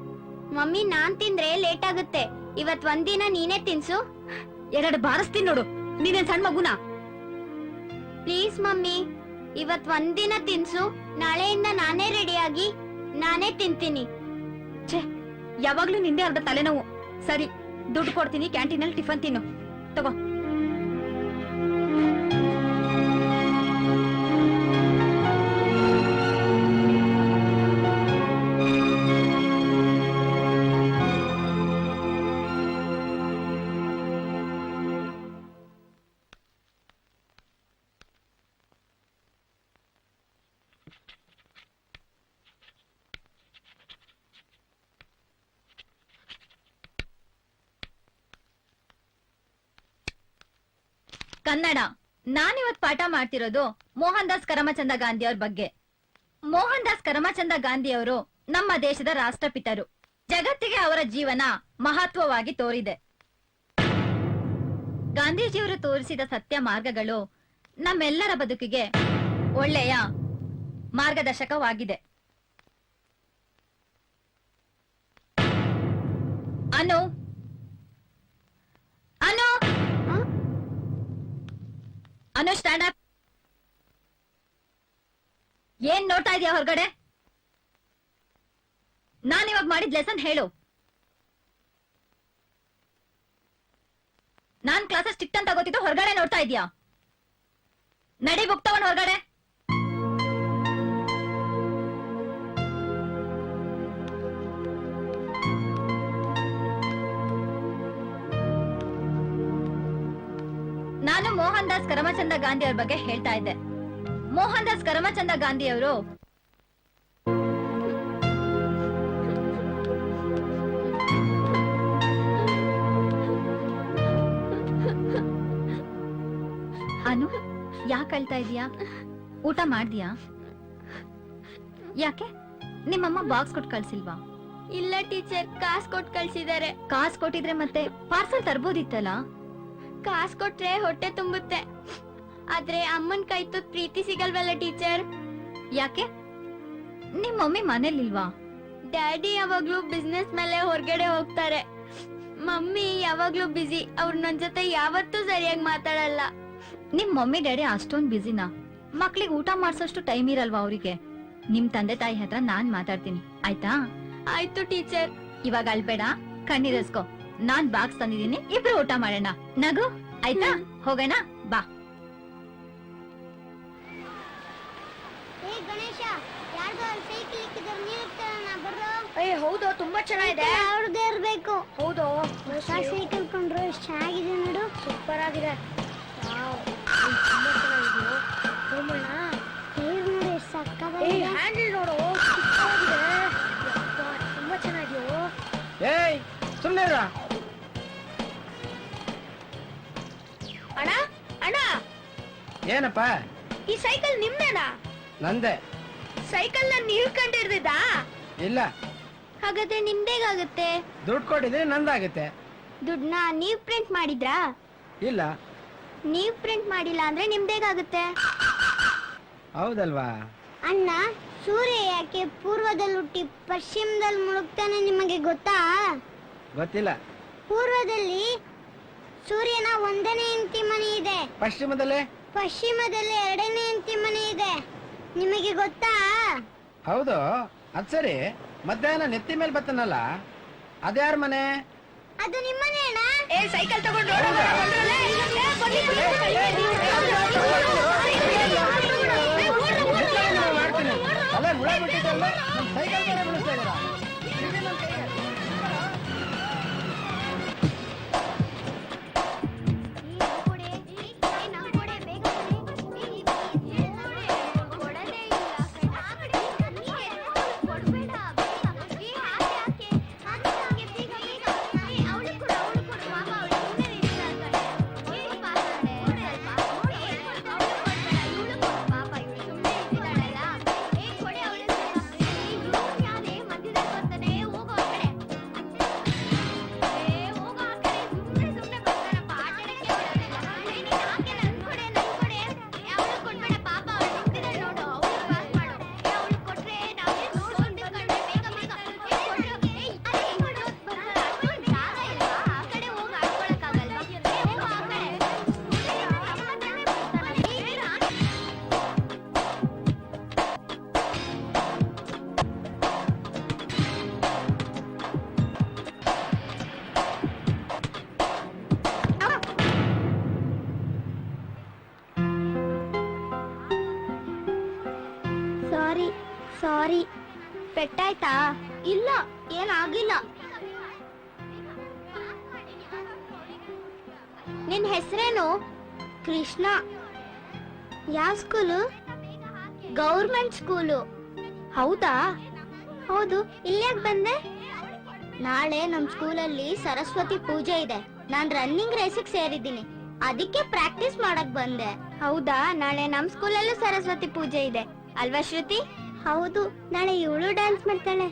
ಮಮ್ಮಿ ನಾನ್ ತಿಂದ್ರೆ ಲೇಟ್ ಆಗುತ್ತೆ. ಇವತ್ ಒಂದಿನ ನೀನೇ ತಿನ್ಸು. ಎರಡು ಬಾರಿಸ್ತೀನಿ ನೋಡು. ನೀನೇನ್ ಸಣ್ಣ ಮಗುನಾ? ಪ್ಲೀಸ್ ಮಮ್ಮಿ, ಇವತ್ ಒಂದಿನ ತಿನ್ಸು. ನಾಳೆಯಿಂದ ನಾನೇ ರೆಡಿಯಾಗಿ ನಾನೇ ತಿಂತೀನಿ. ಯಾವಾಗ್ಲೂ ನಿಂದೆ ಅರ್ಧ ತಲೆನೋವು. ಸರಿ, ದುಡ್ಡು ಕೊಡ್ತೀನಿ, ಕ್ಯಾಂಟೀನಲ್ಲಿ ಟಿಫನ್ ತಿನ್ನು. ತಗೋ. ಕನ್ನಡ. ನಾನಿವತ್ ಪಾಠ ಮಾಡ್ತಿರೋದು ಮೋಹನ್ ದಾಸ್ ಕರಮಚಂದ ಗಾಂಧಿ ಅವ್ರ ಬಗ್ಗೆ. ಮೋಹನ್ ದಾಸ್ ಕರಮಚಂದ ಗಾಂಧಿ ಅವರು ನಮ್ಮ ದೇಶದ ರಾಷ್ಟ್ರಪಿತರು. ಜಗತ್ತಿಗೆ ಅವರ ಜೀವನ ಮಹತ್ವವಾಗಿ ತೋರಿದೆ. ಗಾಂಧೀಜಿಯವರು ತೋರಿಸಿದ ಸತ್ಯ ಮಾರ್ಗಗಳು ನಮ್ಮೆಲ್ಲರ ಬದುಕಿಗೆ ಒಳ್ಳೆಯ ಮಾರ್ಗದರ್ಶಕವಾಗಿದೆ. ಅನು ಅನು ಅನು, ಸ್ಟ್ಯಾಂಡ್ ಅಪ್. ಏನ್ ನೋಡ್ತಾ ಇದೀಯ ಹೊರಗಡೆ? ನಾನ್ ಇವಾಗ ಮಾಡಿದ ಲೆಸನ್ ಹೇಳು. ನಾನ್ ಕ್ಲಾಸಸ್ ಸ್ಟ್ರಿಕ್ಟ್ ಅಂತ ಗೊತ್ತಿದ್ದು ಹೊರಗಡೆ ನೋಡ್ತಾ ಇದೀಯಾ? ನಡಿ, ಬುಕ್ ತಗೊಂಡ್ ಹೊರಗಡೆ. ನಾನು ಮೋಹನ್ ದಾಸ್ ಕರಮಚಂದ ಗಾಂಧಿ ಅವ್ರ ಬಗ್ಗೆ ಹೇಳ್ತಾ ಇದ್ದೆ. ಮೋಹನ್ ದಾಸ್ ಕರಮಚಂದ ಗಾಂಧಿ ಅವರು ಅನು, ಯಾಕೆ ಅಳ್ತಾ ಇದೀಯಾ? ಊಟ ಮಾಡ್ದಿಯಾ? ಯಾಕೆ ನಿಮ್ಮಮ್ಮ ಬಾಕ್ಸ್ ಕೊಟ್ಟು ಕಳ್ಸಿಲ್ವಾ? ಇಲ್ಲ ಟೀಚರ್, ಕಾಸ್ ಕೊಟ್ಟು ಕಳ್ಸಿದಾರೆ. ಕಾಸ್ ಕೊಟ್ಟಿದ್ರೆ ಮತ್ತೆ ಪಾರ್ಸಲ್ ತರ್ಬೋದಿತ್ತಲ್ಲ. ಕಾಸ್ ಕೊಟ್ರೆ ಹೊಟ್ಟೆ ತುಂಬುತ್ತೆ, ಆದ್ರೆ ಅಮ್ಮನ್ ಕೈ ತುತ್ತು ಪ್ರೀತಿ ಸಿಗಲ್ವಲ್ಲ ಟೀಚರ್. ಯಾಕೆ ನಿಮ್ ಮಮ್ಮಿ ಮನೇಲಿಲ್ವಾ? ಡ್ಯಾಡಿ ಯಾವಾಗ್ಲೂ ಬಿಸ್ನೆಸ್ ಮೇಲೆ ಹೊರಗಡೆ ಹೋಗ್ತಾರೆ. ಮಮ್ಮಿ ಯಾವಾಗ್ಲೂ ಬಿಸಿ. ಅವ್ರು ನನ್ ಜೊತೆ ಯಾವತ್ತೂ ಸರಿಯಾಗಿ ಮಾತಾಡಲ್ಲ. ನಿಮ್ ಮಮ್ಮಿ ಡ್ಯಾಡಿ ಅಷ್ಟೊಂದ್ ಬಿಸಿನಾ? ಮಕ್ಳಿಗೆ ಊಟ ಮಾಡ್ಸೋಷ್ಟು ಟೈಮ್ ಇರಲ್ವಾ ಅವ್ರಿಗೆ? ನಿಮ್ ತಂದೆ ತಾಯಿ ಹತ್ರ ನಾನ್ ಮಾತಾಡ್ತೀನಿ, ಆಯ್ತಾ? ಆಯ್ತು ಟೀಚರ್. ಇವಾಗ ಅಳ್ಬೇಡ, ಕಣ್ಣೀರಿಸ್ಕೊ. ನಾನ್ ಬಾಕ್ಸ್ ತಂದಿದ್ದೀನಿ, ಇಬ್ರು ಊಟ ಮಾಡೋಣ. ನಗು, ಆಯ್ತಾ? ಹೋಗೋಣ ಬಾ. ಗಣೇಶ, ಯಾರ್ದೋ ಸೈಕಲ್ ಇಕ್ಕಿದ್ರೆ ನೀರ್ತಾನ ಬರ್ರೋ. ಹೌದು, ತುಂಬಾ ಚೆನ್ನಾಗಿದೆ. ಅವ್ರದ್ದೇ ಇರ್ಬೇಕು. ಹೌದು, ಹೊಸ ಸೈಕಲ್ ಕೊಂಡ್ರು ಎಷ್ಟು ಚೆನ್ನಾಗಿದೆ ನೋಡು. ಸೂಪರ್ ಆಗಿದೆ. ತುಂಬಾ ಚೆನ್ನಾಗಿದೆಯೋ ಹೋಮಣ್ಣ. ನೀರ್ ನೋಡಿ ಎಷ್ಟು ಸಕ್ಕತ್ತಾಗಿದೆ. ಹ್ಯಾಂಡಲ್ ನೋಡು, ಸೂಪರ್ ಆಗಿದೆ. ತುಂಬಾ ಚೆನ್ನಾಗಿದೆಯೋ. ಏಯ್, ಸುಮ್ಮನೆ ಅಣ್ಣ ಅಣ್ಣ, ಏನಪ್ಪ? ಈ ಸೈಕಲ್ ನಿಮ್ದೇನಾ? ನಂದೆ. ಸೈಕಲ್ ನ ನೀವ್ ಕಂಡಿರ್ದಿದ್ದ? ಇಲ್ಲ, ಹಾಗಾದ್ರೆ ನಿಮ್ದೇಗಾಗುತ್ತೆ? ದುಡ್ಡು ಕೊಟ್ಟಿದ್ರೆ ನಂದಾಗುತ್ತೆ. ದುಡ್ಡನ್ನ ನೀವ್ ಪ್ರಿಂಟ್ ಮಾಡಿದ್ರಾ? ಇಲ್ಲ. ನೀವ್ ಪ್ರಿಂಟ್ ಮಾಡಿಲ್ಲ ಅಂದ್ರೆ ನಿಮ್ದೇಗಾಗುತ್ತೆ? ಹೌದಲ್ವಾ? ಅಣ್ಣ, ಸೂರ್ಯ ಯಾಕೆ ಪೂರ್ವದಲ್ಲಿ ಹುಟ್ಟಿ ಪಶ್ಚಿಮದಲ್ಲಿ ಮುಳುಗ್ತಾನೆ ನಿಮಗೆ ಗೊತ್ತಾ? ಗೊತ್ತಿಲ್ಲ. ಪೂರ್ವದಲ್ಲಿ ಸೂರ್ಯನ ಒಂದನೇ ಹೆಂಡತಿ ಮನೆ ಇದೆ. ಪಶ್ಚಿಮದಲ್ಲಿ ಎರಡನೇ ಹೆಂಡತಿ ಮನೆ ಇದೆ. ನಿಮಗೆ ಗೊತ್ತಾ? ಹೌದು. ಅದ್ ಸರಿ, ಮಧ್ಯಾಹ್ನ ನೆತ್ತಿ ಮೇಲೆ ಬತ್ತನಲ್ಲ, ಅದ್ಯಾರ ಮನೆ? ಅದು ನಿಮ್ಮನೆ ಅಣ್ಣ. ಸೈಕಲ್ ತಗೊಂಡು ಮಾಡ್ತೀನಿ. ಅಲ್ಲ, ಹುಳ ಬಿಟ್ಟಿದ್ದಲ್ಲ, ನಮ್ ಸೈಕಲ್ ಮೇಲೆ ಬಿಡಿಸ್ತಾ ಇದ್ದೀರಾ? ಇಡಿ ನನ್ ಕೈಗೆ. ಸಾರಿ. ಪೆಟ್ಟಾಯ್ತಾ? ಇಲ್ಲ, ಏನಾಗಿಲ್ಲ. ನಿನ್ ಹೆಸರೇನು? ಕೃಷ್ಣ. ಯಾವ ಸ್ಕೂಲು? Government school. ಹೌದಾ? ಹೌದು. ಇಲ್ಯಾಕ್ ಬಂದೆ? ನಾಳೆ ನಮ್ ಸ್ಕೂಲಲ್ಲಿ ಸರಸ್ವತಿ ಪೂಜೆ ಇದೆ. ನಾನ್ ರನ್ನಿಂಗ್ ರೇಸಿಗೆ ಸೇರಿದ್ದೀನಿ, ಅದಕ್ಕೆ ಪ್ರಾಕ್ಟೀಸ್ ಮಾಡಕ್ ಬಂದೆ. ಹೌದಾ? ನಾಳೆ ನಮ್ ಸ್ಕೂಲಲ್ಲೂ ಸರಸ್ವತಿ ಪೂಜೆ ಇದೆ ಅಲ್ವಾ ಶ್ರುತಿ? ಹೌದು, ನಾಳೆ ಇವಳು ಡ್ಯಾನ್ಸ್ ಮಾಡ್ತಾಳೆ.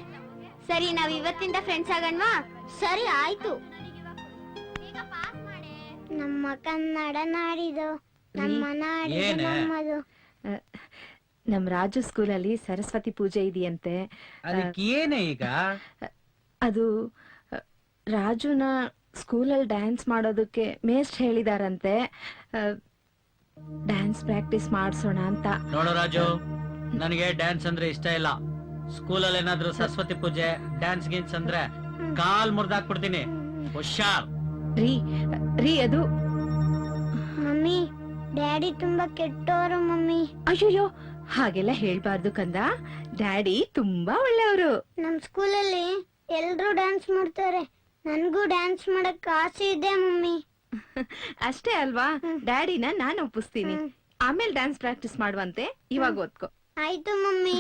ಸರಿ, ನಾವ್ ಇವತ್ತಿಂದ ಫ್ರೆಂಡ್ಸ್ ಆಗೋಣವಾ? ಸರಿ, ಆಯ್ತು. ನಮ್ಮ ಕನ್ನಡ ನಾಡಿದು, ನಮ್ಮ ನಾಡಿದು ನಮ್ಮದು. ನಮ್ ರಾಜು ಸ್ಕೂಲಲ್ಲಿ ಸರಸ್ವತಿ ಪೂಜೆ ಇದೆಯಂತೆ. ಏನೇ ಈಗ? ಅದು ರಾಜುನ ಸ್ಕೂಲಲ್ಲಿ ಡ್ಯಾನ್ಸ್ ಮಾಡೋದಕ್ಕೆ ಮೇಸ್ಟ್ ಹೇಳಿದಾರಂತೆ. ಡ್ಯಾನ್ಸ್ ಪ್ರಾಕ್ಟೀಸ್ ಮಾಡ್ಸೋಣ ಅಂತ. ನೋಡು ರಾಜು, ನನಗೆ ಡ್ಯಾನ್ಸ್ ಅಂದ್ರೆ ಇಷ್ಟ ಇಲ್ಲ. ಸ್ಕೂಲಲ್ಲಿ ಏನಾದ್ರೂ ಸರಸ್ವತಿ ಪೂಜೆ ಡ್ಯಾನ್ಸ್ ಗೀನ್ಸ್ ಅಂದ್ರೆ ಕಾಲ್ ಮುರ್ದಾಕ್ಬಿಡ್ತೀನಿ. ಹುಷಾರ್. ರೀ ಅದು ಮಮ್ಮಿ, ಡ್ಯಾಡಿ ತುಂಬಾ ಕೆಟ್ಟೋರು ಮಮ್ಮಿ. ಅಯ್ಯೋ, ಹಾಗೆಲ್ಲ ಹೇಳ್ಬಾರ್ದು ಕಂದ. ಡ್ಯಾಡಿ ತುಂಬಾ ಒಳ್ಳೆಯವರು. ನಮ್ ಸ್ಕೂಲಲ್ಲಿ ಎಲ್ರು ಡ್ಯಾನ್ಸ್ ಮಾಡ್ತಾರೆ, ನನ್ಗೂ ಡ್ಯಾನ್ಸ್ ಮಾಡಕ್ ಆಸೆ ಇದೆ ಮಮ್ಮಿ. ಅಷ್ಟೇ ಅಲ್ವಾ? ಡ್ಯಾಡಿನ ನಾನು ಒಪ್ಪಿಸ್ತೀನಿ. ಆಮೇಲೆ ಡ್ಯಾನ್ಸ್ ಪ್ರಾಕ್ಟೀಸ್ ಮಾಡುವಂತೆ. ಇವಾಗ ಓದ್ಕೋ. ಆಯ್ತು ಮಮ್ಮಿ.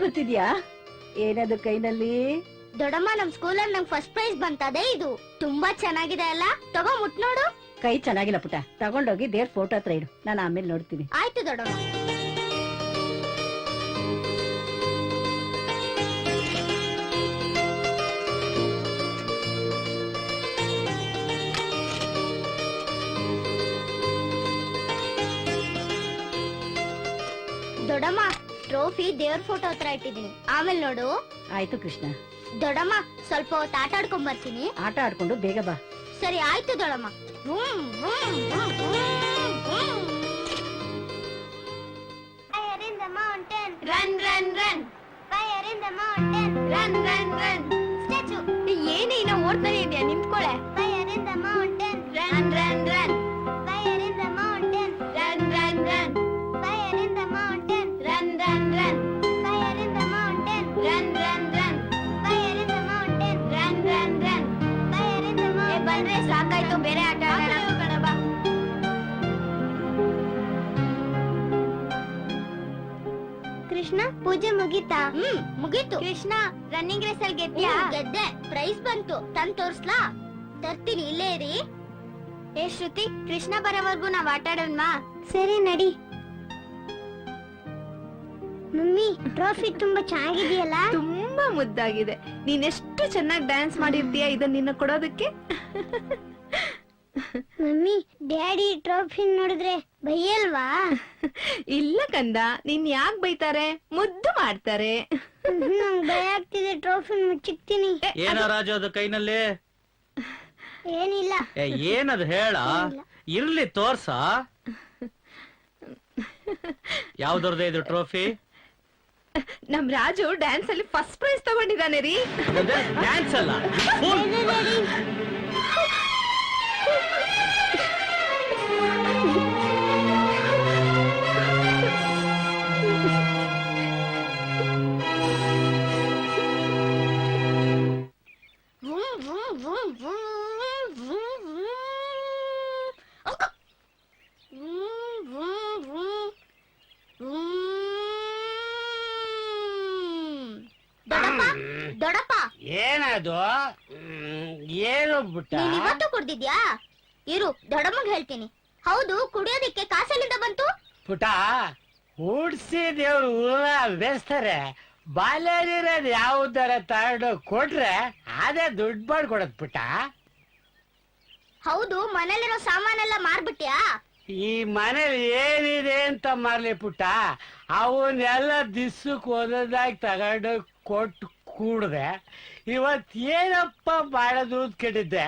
ನೋಡುತ್ತಿದ್ಯಾ? ಏನದು ಕೈನಲ್ಲಿ? ದೊಡ್ಡಮ್ಮ ನಮ್ ಸ್ಕೂಲಲ್ಲಿ ನಂಗೆ ಫಸ್ಟ್ ಪ್ರೈಸ್ ಬಂತದೆ ಇದು. ತುಂಬಾ ಚೆನ್ನಾಗಿದೆ ಅಲ್ಲ, ತಗೋ ಮುಟ್ ನೋಡು. ಕೈ ಚೆನ್ನಾಗಿಲ್ಲ ಪುಟ, ತಗೊಂಡೋಗಿ ದೇವ್ರ ಫೋಟೋ ಹತ್ರ ಇಡು, ನಾನು ಆಮೇಲೆ ನೋಡ್ತೀನಿ. ಆಯ್ತು ದೊಡ್ಡಮ್ಮ. ದೊಡ್ಡಮ್ಮ, ಟ್ರೋಫಿ ದೇವ್ರ ಫೋಟೋ ಹತ್ರ ಇಟ್ಟಿದ್ದೀನಿ, ಆಮೇಲೆ ನೋಡು. ಆಯ್ತು ಕೃಷ್ಣ. ದೊಡ್ಡಮ್ಮ, ಸ್ವಲ್ಪ ಹೊತ್ತು ಆಟ ಆಡ್ಕೊಂಡ್ ಬರ್ತೀನಿ. ಆಟ ಆಡ್ಕೊಂಡು ಬೇಗ ಬಾ. ಸರಿ ಆಯ್ತು ದೊಡ್ಡಮ್ಮ. vroom, vroom, vroom, vroom, vroom. Fire in the mountain. Run, run, run. Fire in the mountain. Run, run, run. Statue. ಏನೇ ಇನ್ನ ಓಡ್ತಾನೆ ಇದೆಯಾ, ನಿಂತ್ಕೊಳ್ಳೆ. Fire in the mountain. Run, run, run. Fire in the mountain. Run, run, run. Fire in the mountain. Run, run, run. Fire in the mountain. Run, run, run. Fire in the mountain. Run, run, run. Fire in the mountain. ಬಂದ್ರೆ ಸಾಕಾಯ್ತು, ಬೇರೆ ಆಟ ಆಡೋಣ ಬಾ. ಕೃಷ್ಣ, ಪೂಜೆ ಮುಗೀತಾ? ಮುಗೀತು. Krishna, running race ಅಲ್ಲಿ ಗೆದ್ದ್ಯಾ? ಗೆದ್ದೆ, ಪ್ರೈಸ್ ಬಂತು. ತಂದ್ ತೋರ್ಸ್ಲಾ? ತರ್ತೀನಿ, ಇಲ್ಲೇ ಇರಿ. ಏ ಶ್ರುತಿ, ಕೃಷ್ಣ ಬರೋವರೆಗೂ ನಾವ್ ಆಟ ಆಡೋಣ್ವಾ? ಸರಿ ನಡಿ. ಮಮ್ಮಿ, ಟ್ರೋಫಿ ತುಂಬಾ ಚೆನ್ನಾಗಿದೆಯಲ್ಲ? ತುಂಬಾ ಮುದ್ದಾಗಿದೆ. ನೀನೆಷ್ಟು ಚೆನ್ನಾಗಿ ಡ್ಯಾನ್ಸ್ ಮಾಡಿರ್ತೀಯ ಇದನ್ನ ನಿನ್ನ ಕೊಡೋದಕ್ಕೆ. ಮಮ್ಮಿ, ಡ್ಯಾಡಿ ಟ್ರೋಫಿ ನೋಡಿದ್ರೆ ಬೈಯಲ್ವಾ? ಇಲ್ಲ ಕಂದ, ನಿನ್ ಯಾಕೆ ಬೈತಾರೆ? ಮುದ್ದು ಮಾಡ್ತಾರೆ. ನಂಗ್ ಭಯ ಆಗ್ತಿದೆ, ಟ್ರೋಫಿ ಮುಚ್ಚಿಕ್ತೀನಿ. ಏನ ರಾಜು ಅದು ಕೈನಲ್ಲಿ? ಏನಿಲ್ಲ. ಏನದು ಹೇಳ? ಇರ್ಲಿ ತೋರ್ಸ. ಯಾವ್ದವ್ರದೇ ಇದು ಟ್ರೋಫಿ? ನಮ್ ರಾಜು ಡ್ಯಾನ್ಸ್ ಅಲ್ಲಿ ಫಸ್ಟ್ ಪ್ರೈಸ್ ತಗೊಂಡಿದ್ದಾನೆ ರೀ. ಡ್ಯಾನ್ಸ್ ಅಲ್ಲ, ದೊಡ್ಡಪ್ಪ, ಏನದು? ಏನು ಬಿಟ್ಟ? ನೀನ್ ಇವತ್ತು ಕುಡ್ದಿದ್ಯಾ? ಇರು, ದೊಡ್ಡಮ್ಮಗ್ ಹೇಳ್ತೀನಿ. ಹೌದು, ಕುಡಿಯೋದಿಕ್ಕೆ ಕಾಸಲ್ಲಿಂದ ಬಂತು? ಪುಟ, ಹುಡ್ಸಿ ದೇವ್ರು ಊರ ಬೇಸ್ತಾರೆ. ಬಾಲ್ಯದಿರೋದು ಯಾವ್ದಾರ ತಗೊಂಡು ಕೊಟ್ರೆ ಅದೇ ದುಡ್ಡು ಮಾಡ್ಕೊಡದ್ ಪುಟ. ಹೌದು, ಮನೇಲಿರೋ ಸಾಮಾನೆಲ್ಲ ಮಾರ್ಬಿಟ್ಯಾ? ಈ ಮನೇಲಿ ಏನಿದೆ ಅಂತ ಮಾರ್ಲಿ ಪುಟ್ಟ, ಅವನ್ನೆಲ್ಲ ದಿಸ್ಸಕ್ ಒಂದೊಂದಾಗಿ ತಗೊಂಡು ಕೊಟ್ಟು ಕೂಡ್ದೆ. ಇವತ್ ಏನಪ್ಪ ಮಾಡೋದು ಅಂತ ಕೇಳಿದ್ದೆ.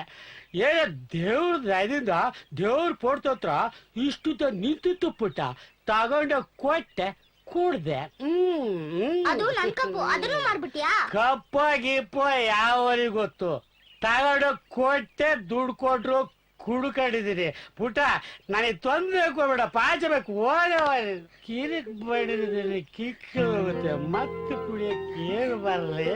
ಏನ ದೇವ್ರ ದಯದಿಂದ ದೇವ್ರ ಪೋಡ್ತತ್ರ ಇಷ್ಟು ನಿಂತಿತ್ತು ಪುಟ್ಟ, ತಗೊಂಡು ಕೊಟ್ಟೆ, ಕೂಡ್ದೆ. ಅದು ನನ್ ಕಪ್ಪು, ಅದನ್ನು ಮಾರ್ಬಿಟ್ಯಾ? ಕಪ್ಪ ಗಿಪ್ಪ ಯಾವರಿಗೆ ಗೊತ್ತು? ತಗೊಂಡು ಕೊಟ್ಟೆ, ದುಡ್ಡು ಕೊಟ್ರು ಕುಡ್ಕೊಂಡಿದೀನಿ ಪುಟ. ನನಗೆ ತೊಂದ್ರೆ ಕೊಡ್ಬೇಡ, ಪಾಚಬೇಕು, ಓಡೋರಿ. ಕಿರಿಕ್ ಬಡಿದಿದ್ದೀನಿ, ಕಿಕ್ ಹೋಗುತ್ತೆ, ಮತ್ತೆ ಕುಡಿಯಕ್ಕೆ ಏನು ಬರಲಿ?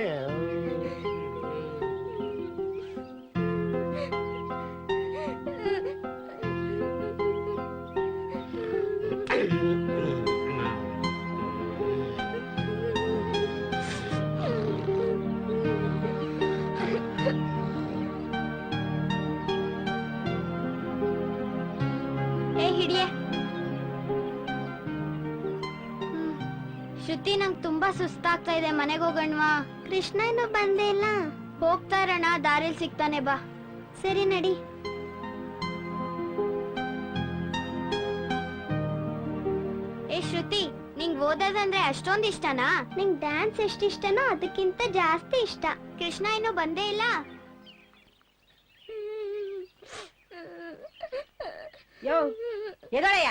ಹಿಡಿಯೇ. ಶ್ರುತಿ, ನಂಗ್ ತುಂಬಾ ಸುಸ್ತಾಗ್ತಾ ಇದೆ, ಮನೆಗೆ ಹೋಗೋಣವಾ? ಕೃಷ್ಣ ಇನ್ನೂ ಬಂದೇ ಇಲ್ಲ. ಹೋಗ್ತಾ ಇರೋಣ, ದಾರಿಲ್ ಸಿಗ್ತಾನೆ, ಬಾ. ಸರಿ ನಡಿ. ಏ ಶ್ರುತಿ, ನಿಂಗ್ ಓದೋದಂದ್ರೆ ಅಷ್ಟೊಂದ್ ಇಷ್ಟನಾ? ನಿಂಗ್ ಡ್ಯಾನ್ಸ್ ಎಷ್ಟ್ ಇಷ್ಟನೋ ಅದಕ್ಕಿಂತ ಜಾಸ್ತಿ ಇಷ್ಟ. ಕೃಷ್ಣ ಇನ್ನೂ ಬಂದೇ ಇಲ್ಲ. ಯೋ, ಎದಳಯ್ಯ,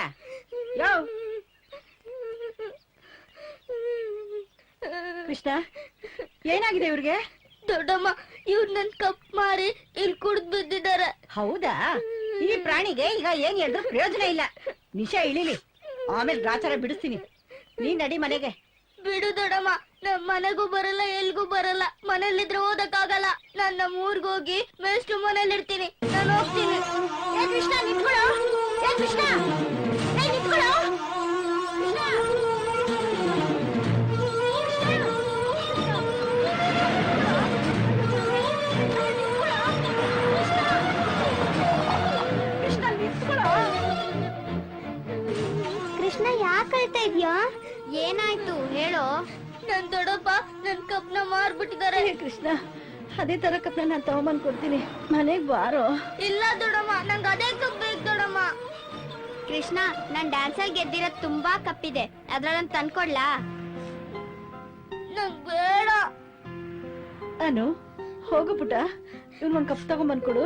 ಯೋ. ಕೃಷ್ಣ, ಏನಾಗಿದೆ ಇವ್ರಿಗೆ? ದೊಡ್ಡಮ್ಮ, ಇವ್ರು ನನ್ ಕಪ್ ಮಾರಿ ಇಲ್ಲಿ ಕುಡ್ದು ಬಿದ್ದಿದ್ದಾರೆ. ಹೌದಾ? ಈ ಪ್ರಾಣಿಗೆ ಈಗ ಏನ್ ಹೇಳಿದ್ರು ಪ್ರಯೋಜನ ಇಲ್ಲ. ನಿಶ ಇಳಿಲಿ, ಆಮೇಲೆ ಗ್ರಾಚಾರ ಬಿಡಿಸ್ತೀನಿ. ನೀನ್ ನಡಿ ಮನೆಗೆ. ಬಿಡು ದೊಡ್ಡಮ್ಮ, ನಮ್ ಮನೆಗೂ ಬರಲ್ಲ, ಎಲ್ಗೂ ಬರಲ್ಲ. ಮನೇಲಿದ್ರೆ ಓದಕ್ಕಾಗಲ್ಲ. ನಾನ್ ನಮ್ಮ ಊರ್ಗ್ ಹೋಗಿ ಮೇಷ್ಟ್ರು ಮನೇಲಿರ್ತೀನಿ. ನಾನು ಹೋಗ್ತೀನಿ. ಏ ಕೃಷ್ಣ, ನಿಂತ್ಕೊಳ್ಳೋ. ಏ ಕೃಷ್ಣ, ಏ ನಿಂತ್ಕೊಳ್ಳೋ. ಕೃಷ್ಣ. ಕೃಷ್ಣ. ಕೃಷ್ಣ ಅದೇ ತರ ಕಪ್ನ ನಾನು ತಗೊಂಬಂದ್ ಕೊಡ್ತೀನಿ ಮನೆಗ್ ಬಾರೋ. ಇಲ್ಲ ದೊಡಮ್ಮ, ನಂಗೆ ಅದೇ ಕಪ್ ಬೇಕು ದೊಡಮ್ಮ. ಕೃಷ್ಣ, ನಾನ್ ಡ್ಯಾನ್ಸಲ್ಲಿ ಗೆದ್ದಿರೋದ್ ತುಂಬಾ ಕಪ್ಪಿದೆ, ಅದ್ರಲ್ಲಿ ತಂದ್ಕೊಡ್ಲಾ? ನಂಗ್ ಬೇಡ. ಅನು ಹೋಗು ಪುಟ, ಇವ್ನ್ ಒಂದ್ ಕಪ್ ತಗೊಂಬಂದ್ ಕೊಡು.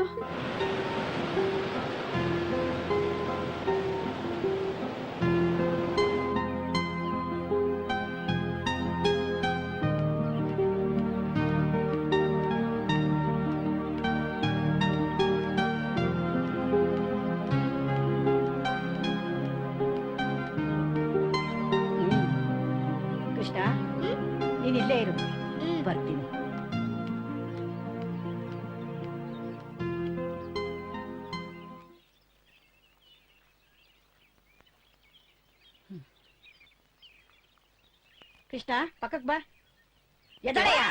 ಕೃಷ್ಣ ನೀನ್ ಇಲ್ಲೇ ಇರು, ಬರ್ತೀನಿ. ಕೃಷ್ಣ ಪಕ್ಕಕ್ ಬಾ. ಎದಳೆಯ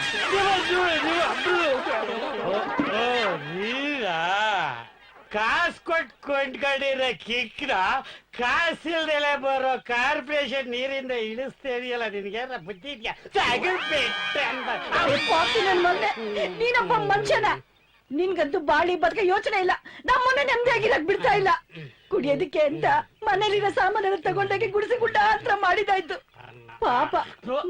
ಕಾಸು ಕೊಟ್ಟು ಕೊಂಡ್ಕೊಂಡಿರೋ ಕಿಕ್ನ ಕಾಸಿಲ್ದೆಲೆ ಬರೋ ಕಾರ್ಪೊರೇಷನ್ ನೀರಿಂದ ಇಳಿಸ್ತೇದಿಯಲ್ಲ, ನಿನ್ಗೇನ ಬುದ್ಧಿ ಇದೆಯಾ? ನೀನೊಬ್ಬ ಮನುಷ್ಯನ, ನಿನ್ಗಂತೂ ಬಾಳಿ ಬದುಕ ಯೋಚನೆ ಇಲ್ಲ. ನಮ್ಮನ್ನ ನೆಮ್ಮದಿಯಾಗಿರಕ್ ಬಿಡ್ತಾ ಇಲ್ಲ. ಕುಡಿಯೋದಕ್ಕೆ ಅಂತ ಮನೇಲಿರೋ ಸಾಮಾನೆಲ್ಲ ತಗೊಂಡೋಗಿ ಗುಡಿಸಿ ಗುಡ್ಡ ಹತ್ರ ಮಾಡಿದಾಯ್ತು. ಪಾಪ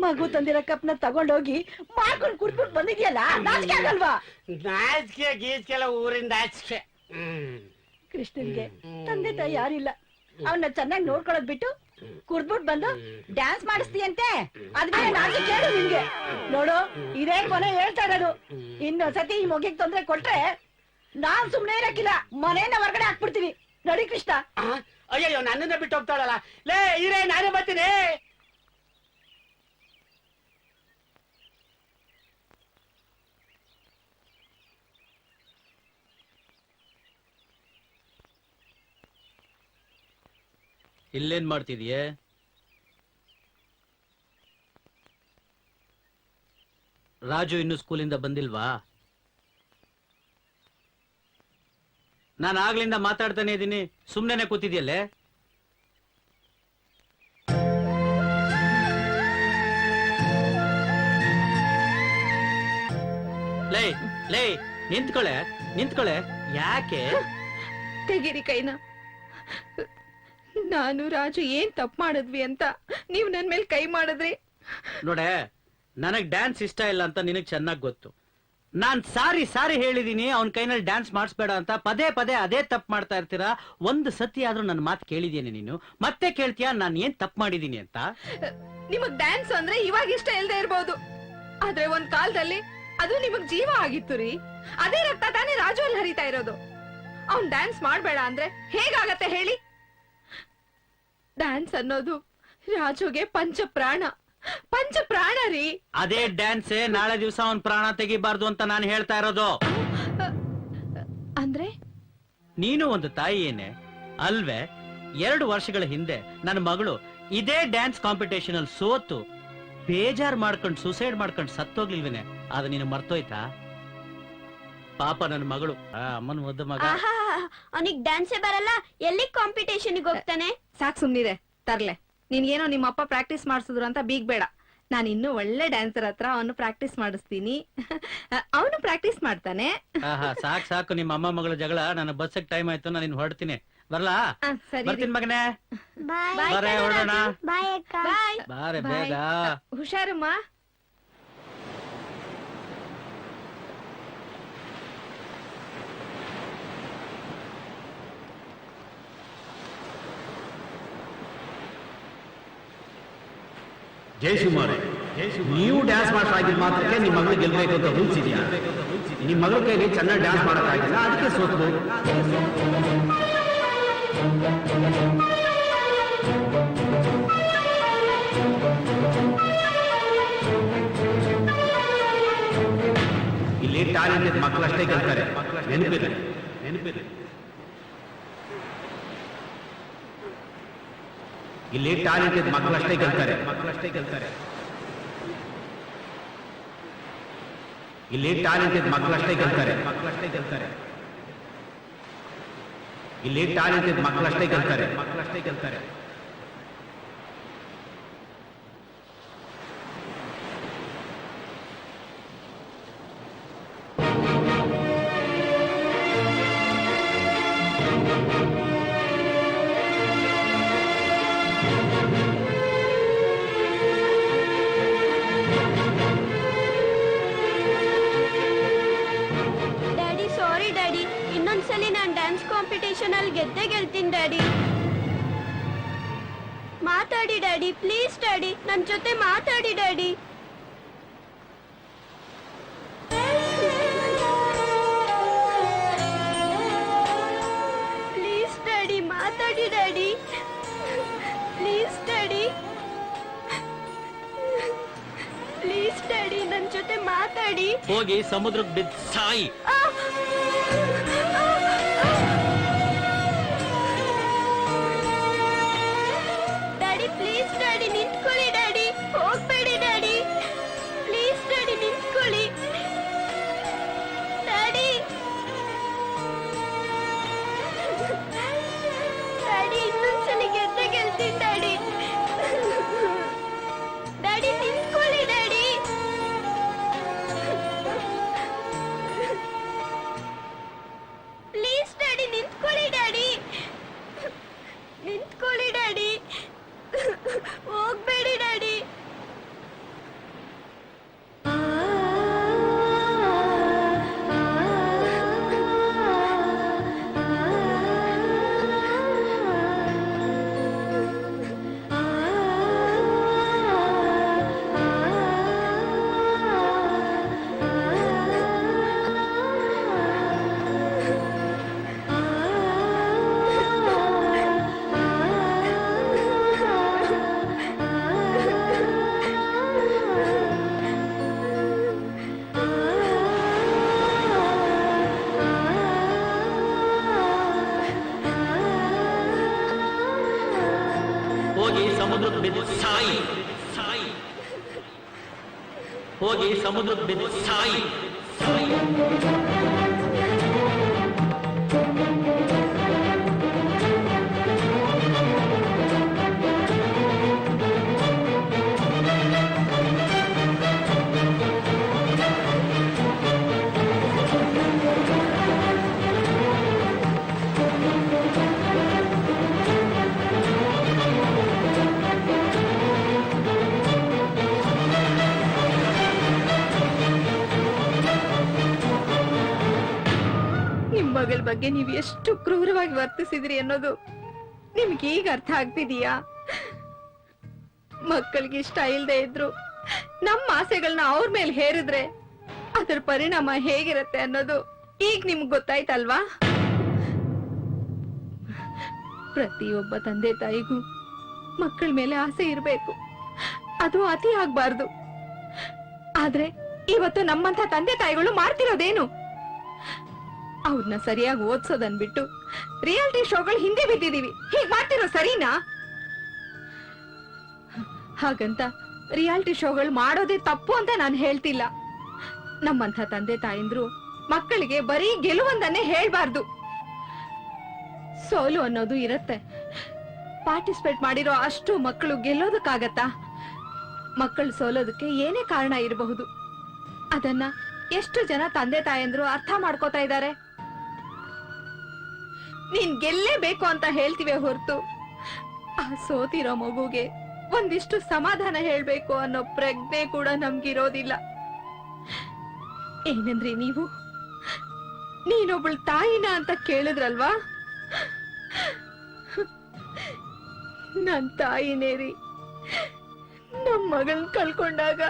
ಮಗು ತಂದಿರೋ ಕಪ್ನ ತಗೊಂಡೋಗಿ ಮಾಡ್ಕೊಂಡು ಕುಡ್ಬಿಟ್ಟು ಬಂದಿದ್ಯಲ್ಲ, ನಾಚಿಕೆ ಆಗಲ್ವಾ? ನಾಚಿಕೆ ಗೀಚ್ಕೆಲ್ಲ ಊರಿಂದ ಆಚಿಕೆ. ಕೃಷ್ಣನ್ಗೆ ತಂದೆ ತಾಯಿ ಯಾರಿಲ್ಲ, ಅವನ್ನ ಚೆನ್ನಾಗಿ ನೋಡ್ಕೊಳ್ಳೋದ್ ಬಿಟ್ಟು ಕುಡ್ಬಿಟ್ಟು ಬಂದು ಡ್ಯಾನ್ಸ್ ಮಾಡಿಸ್ತೀಯಂತೆ. ಅದ್ಮೇಲೆ ನಾಚಿಕೆ ಕೇಳು ನಿನ್ಗೆ. ನೋಡು, ಇದೇ ಕೊನೆ ಹೇಳ್ತಾ ಇರೋದು. ಇನ್ನೊಂದ್ಸತಿ ಈ ಮೊಗಿಗ್ ತೊಂದ್ರೆ ಕೊಟ್ರೆ ನಾನ್ ಸುಮ್ನೆ ಇರಕ್ಕಿಲ್ಲ, ಮನೆಯಿಂದ ಹೊರಗಡೆ ಹಾಕ್ಬಿಡ್ತೀನಿ. ನೋಡಿ ಕೃಷ್ಣ. ಅಯ್ಯಯ್ಯೋ, ನನ್ನನ್ನ ಬಿಟ್ಟು ಹೋಗ್ತಾಳಲ್ಲ. ಲೇ ಇರೇ, ನಾನೇ ಬರ್ತೀನಿ. ಇಲ್ಲೇನ್ ಮಾಡ್ತಿದೀಯೆ? ರಾಜು ಇನ್ನು ಸ್ಕೂಲಿಂದ ಬಂದಿಲ್ವಾ? ನಾನು ಆಗ್ಲಿಂದ ಮಾತಾಡ್ತಾನೆ ಇದ್ದೀನಿ, ಸುಮ್ನೆ ಕೂತಿದ್ಯಲ್ಲೇ? ಲೇ ಲೇ ನಿಂತ್ಕೊಳೆ, ನಿಂತ್ಕೊಳೆ. ಯಾಕೆ? ತೆಗೀರಿ ಕೈನ. ನಾನು ರಾಜು ಏನ್ ತಪ್ಪು ಮಾಡಿದ್ವಿ ಅಂತ ನೀವ್ ನನ್ ಮೇಲೆ ಕೈ ಮಾಡಿದ್ರಿ. ನೋಡೆ, ನನಗ್ ಡ್ಯಾನ್ಸ್ ಇಷ್ಟ ಇಲ್ಲ ಅಂತ ನಿನಗ್ ಚೆನ್ನಾಗ್ ಗೊತ್ತು. ನಾನ್ ಸಾರಿ ಸಾರಿ ಹೇಳಿದೀನಿ ಅವನ್ ಕೈನಲ್ಲಿ ಡ್ಯಾನ್ಸ್ ಮಾಡಿಸ್ಬೇಡ ಅಂತ. ಪದೇ ಪದೇ ಅದೇ ತಪ್ಪು ಮಾಡ್ತಾ ಇರ್ತೀರಾ. ಒಂದು ಸತಿ ಆದ್ರೂ ನನ್ನ ಮಾತು ಕೇಳಿದೀನಿ ನೀನು? ಮತ್ತೆ ಕೇಳ್ತೀಯಾ ನಾನ್ ಏನ್ ತಪ್ಪು ಮಾಡಿದೀನಿ ಅಂತ? ನಿಮಗ್ ಡ್ಯಾನ್ಸ್ ಅಂದ್ರೆ ಇವಾಗ ಇಷ್ಟ ಇಲ್ದೇ ಇರ್ಬೋದು, ಆದ್ರೆ ಒಂದ್ ಕಾಲದಲ್ಲಿ ಅದು ನಿಮಗ್ ಜೀವ ಆಗಿತ್ತು ರೀ. ಅದೇ ರಕ್ತ ತಾನೇ ರಾಜು ಅಲ್ಲಿ ಹರಿತಾ ಇರೋದು. ಅವ್ನ್ ಡ್ಯಾನ್ಸ್ ಮಾಡ್ಬೇಡ ಅಂದ್ರೆ ಹೇಗಾಗತ್ತೆ ಹೇಳಿ? ಡ್ಯಾನ್ಸ್ ಅನ್ನೋದು ರಾಜುಗೆ ಪಂಚ ಪ್ರಾಣ ರೀ. ಅದೇ ಡ್ಯಾನ್ಸ್ ನಾಳೆ ದಿವಸ ಅವನ್ ಪ್ರಾಣ ತೆಗಿಬಾರ್ದು ಅಂತ ನಾನು ಹೇಳ್ತಾ ಇರೋದು. ಅಂದ್ರೆ ನೀನು ಒಂದು ತಾಯಿ ಏನೇ ಅಲ್ವೇ? 2 ವರ್ಷಗಳ ಹಿಂದೆ ನನ್ನ ಮಗಳು ಇದೇ ಡ್ಯಾನ್ಸ್ ಕಾಂಪಿಟೇಷನ್ ಅಲ್ಲಿ ಸೋತು ಬೇಜಾರ್ ಮಾಡ್ಕೊಂಡು ಸೂಸೈಡ್ ಮಾಡ್ಕೊಂಡು ಸತ್ತೋಗ್ಲಿಲ್ವೇನೆ? ಅದ ನೀನು ಮರ್ತೋಯ್ತಾ? ಪಾಪ ನನ್ನ ಮಗಳು, ಅಮ್ಮನ ಮುದ್ದು ಮಗ. ಅವನಿಗೆ ಡ್ಯಾನ್ಸೇ ಬರಲ್ಲ, ಎಲ್ಲಿ ಕಾಂಪಿಟೇಷನ್ ಹೋಗ್ತಾನೆ? ಸಾಕ್ ಸುಮ್ನಿರೆ ತರ್ಲೆ. ನಿನ್ಗೇನೋ ನಿಮ್ಮಪ್ಪ ಪ್ರಾಕ್ಟೀಸ್ ಮಾಡಿಸಿದ್ರು ಅಂತ ಬೀಗ್ಬೇಡ. ನಾನು ಇನ್ನೂ ಒಳ್ಳೆ ಡ್ಯಾನ್ಸರ್ ಹತ್ರ ಅವನು ಪ್ರಾಕ್ಟೀಸ್ ಮಾಡಿಸ್ತೀನಿ, ಅವನು ಪ್ರಾಕ್ಟೀಸ್ ಮಾಡ್ತಾನೆ. ಸಾಕು ನಿಮ್ಮ ಅಮ್ಮ ಮಗಳ ಜಗಳ. ನನ್ನ ಬಸ್ಸಿಗೆ ಟೈಮ್ ಆಯ್ತು, ನಾನು ಇನ್ನು ಹೊರಡ್ತೀನಿ. ಬರ್ಲಾ? ಸರಿ ಬರ್ತೀನಿ ಮಗನೇ. ಬಾಯ್ ಬರೇ ಹೊರಡೋಣ. ಬಾಯ್ ಅಕ್ಕ. ಬಾರೆ ಬೇಗ. ಹುಷಾರಮ್ಮ. ಜಯಸುಮಾರಿ, ನೀವು ಡ್ಯಾನ್ಸ್ ಮಾಡೋಕ್ಕಾಗಿದ್ದ ಮಾತ್ರಕ್ಕೆ ನಿಮ್ಮ ಮಗಳು ಗೆಲ್ಬೇಕು ಅಂತ ರೂಲ್ಸ್ ಇದೆಯಾ? ನಿಮ್ಮ ಮಗಳ ಕೈಲಿ ಚೆನ್ನಾಗಿ ಡ್ಯಾನ್ಸ್ ಮಾಡೋಕ್ಕಾಗಿಲ್ಲ, ಅದಕ್ಕೆ ಸೋತ್ರು. ಇಲ್ಲಿ ಟ್ಯಾಲೆಂಟೆಡ್ ಮಕ್ಕಳಷ್ಟೇ ಗೆಲ್ತಾರೆ, ನೆನಪಿದೆ. ಇಲ್ಲಿ ಟ್ಯಾಲೆಂಟೆಡ್ ಮಕ್ಕಳಷ್ಟೇ ಗೆಲ್ತಾರೆ. ಇಲ್ಲಿ ಟ್ಯಾಲೆಂಟೆಡ್ ಮಕ್ಕಳಷ್ಟೇ ಗೆಲ್ತಾರೆ. ಇಲ್ಲಿ ಟ್ಯಾಲೆಂಟೆಡ್ ಮಕ್ಕಳಷ್ಟೇ ಗೆಲ್ತಾರೆ. ಕಾಂಪಿಟೇಷನ್ ಅಲ್ಲಿ ಗೆದ್ದೆ ಗೆಲ್ತೀನಿ ಡ್ಯಾಡಿ. ಮಾತಾಡಿ ಡ್ಯಾಡಿ, ಪ್ಲೀಸ್ ಡ್ಯಾಡಿ, ನನ್ ಜೊತೆ ಮಾತಾಡಿ ಡ್ಯಾಡಿ. ಪ್ಲೀಸ್ ಡ್ಯಾಡಿ, ಮಾತಾಡಿ daddy, please daddy, please daddy, ನನ್ ಜೊತೆ ಮಾತಾಡಿ. ಹೋಗಿ ಸಮುದ್ರಕ್ಕೆ ಬಿದ್ದು ಸಾಯಿ. ಡ್ಯಾಡಿ ಪ್ಲೀಸ್ ಡ್ಯಾಡಿ, ನಿಂತ್ಕೊಳ್ಳಿ ಡ್ಯಾಡಿ, ಹೋಗ್ಬೇಡಿ ಡ್ಯಾಡಿ, ಪ್ಲೀಸ್ ಡ್ಯಾಡಿ ನಿಂತ್ಕೊಳ್ಳಿ ಡ್ಯಾಡಿ. ಡ್ಯಾಡಿ ಇನ್ನೊಂದ್ಸಲಿ ಗೆದ್ದೆ ಗೆಲ್ತೀನಿ ಡ್ಯಾಡಿ. ಡ್ಯಾಡಿ ನಿಂತ್ಕೊಳ್ಳಿ ಡ್ಯಾಡಿ. ಪ್ಲೀಸ್ ಡ್ಯಾಡಿ ನಿಂತ್ಕೊಳ್ಳಿ ಡ್ಯಾಡಿ, ನಿಂತ್ಕೊಳ್ಳಿ ಡ್ಯಾಡಿ, ಹೋಗ್ಬೇಡಿ ಡ್ಯಾಡಿ. ಹೋಗಿ ಸಮುದ್ರಕ್ಕೆ ಬಿದ್ದು ಸಾಯಿ. ಸಾಯಿ. ಹೋಗಿ ಸಮುದ್ರಕ್ಕೆ ಬಿದ್ದು ಸಾಯಿ. ಸಾಯಿ. ನಿಮ್ ಮಗಳ ಬಗ್ಗೆ ನೀವು ಎಷ್ಟು ಕ್ರೂರವಾಗಿ ವರ್ತಿಸಿದ್ರಿ ಅನ್ನೋದು ನಿಮ್ಗೆ ಈಗ ಅರ್ಥ ಆಗ್ತಿದೀಯಾ? ಮಕ್ಕಳಿಗೆ ಇಷ್ಟ ಇಲ್ದೇ ಇದ್ರು ನಮ್ಮ ಆಸೆಗಳನ್ನ ಅವ್ರ ಮೇಲೆ ಹೇರಿದ್ರೆ ಅದರ ಪರಿಣಾಮ ಹೇಗಿರತ್ತೆ ಅನ್ನೋದು ಈಗ ನಿಮ್ಗೆ ಗೊತ್ತಾಯ್ತಲ್ವಾ? ಪ್ರತಿಯೊಬ್ಬ ತಂದೆ ತಾಯಿಗೂ ಮಕ್ಕಳ ಮೇಲೆ ಆಸೆ ಇರ್ಬೇಕು, ಅದು ಅತಿ ಆಗ್ಬಾರ್ದು. ಆದ್ರೆ ಇವತ್ತು ನಮ್ಮಂತ ತಂದೆ ತಾಯಿಗಳು ಮಾಡ್ತಿರೋದೇನು? ಅವ್ರನ್ನ ಸರಿಯಾಗಿ ಓದ್ಸೋದನ್ಬಿಟ್ಟು ರಿಯಾಲಿಟಿ ಶೋಗಳು ಹಿಂದೆ ಬಿದ್ದಿದೀವಿ. ಹೀಗ್ ಮಾಡ್ತಿರೋ ಸರಿನಾ? ಹಾಗಂತ ರಿಯಾಲಿಟಿ ಶೋಗಳು ಮಾಡೋದೇ ತಪ್ಪು ಅಂತ ನಾನು ಹೇಳ್ತಿಲ್ಲ. ನಮ್ಮಂಥ ತಂದೆ ತಾಯಿಂದ್ರು ಮಕ್ಕಳಿಗೆ ಬರೀ ಗೆಲುವಂದನ್ನೇ ಹೇಳ್ಬಾರ್ದು. ಸೋಲು ಅನ್ನೋದು ಇರತ್ತೆ. ಪಾರ್ಟಿಸಿಪೇಟ್ ಮಾಡಿರೋ ಅಷ್ಟು ಮಕ್ಕಳು ಗೆಲ್ಲೋದಕ್ಕಾಗತ್ತಾ? ಮಕ್ಕಳು ಸೋಲೋದಕ್ಕೆ ಏನೇ ಕಾರಣ ಇರಬಹುದು. ಅದನ್ನ ಎಷ್ಟು ಜನ ತಂದೆ ತಾಯಂದ್ರು ಅರ್ಥ ಮಾಡ್ಕೋತಾ ಇದ್ದಾರೆ? ನೀನ್ ಗೆಲ್ಲೇಬೇಕು ಅಂತ ಹೇಳ್ತೀವಿ ಹೊರತು ಆ ಸೋತಿರೋ ಮಗುಗೆ ಒಂದಿಷ್ಟು ಸಮಾಧಾನ ಹೇಳ್ಬೇಕು ಅನ್ನೋ ಪ್ರಜ್ಞೆ ಕೂಡ ನಮ್ಗಿರೋದಿಲ್ಲ. ಏನಂದ್ರಿ ನೀವು? ನೀನೊಬ್ಬಳ ತಾಯಿನ ಅಂತ ಕೇಳಿದ್ರಲ್ವಾ? ನನ್ ತಾಯಿನೇ ರೀ. ನಮ್ ಮಗಳನ್ ಕಳ್ಕೊಂಡಾಗ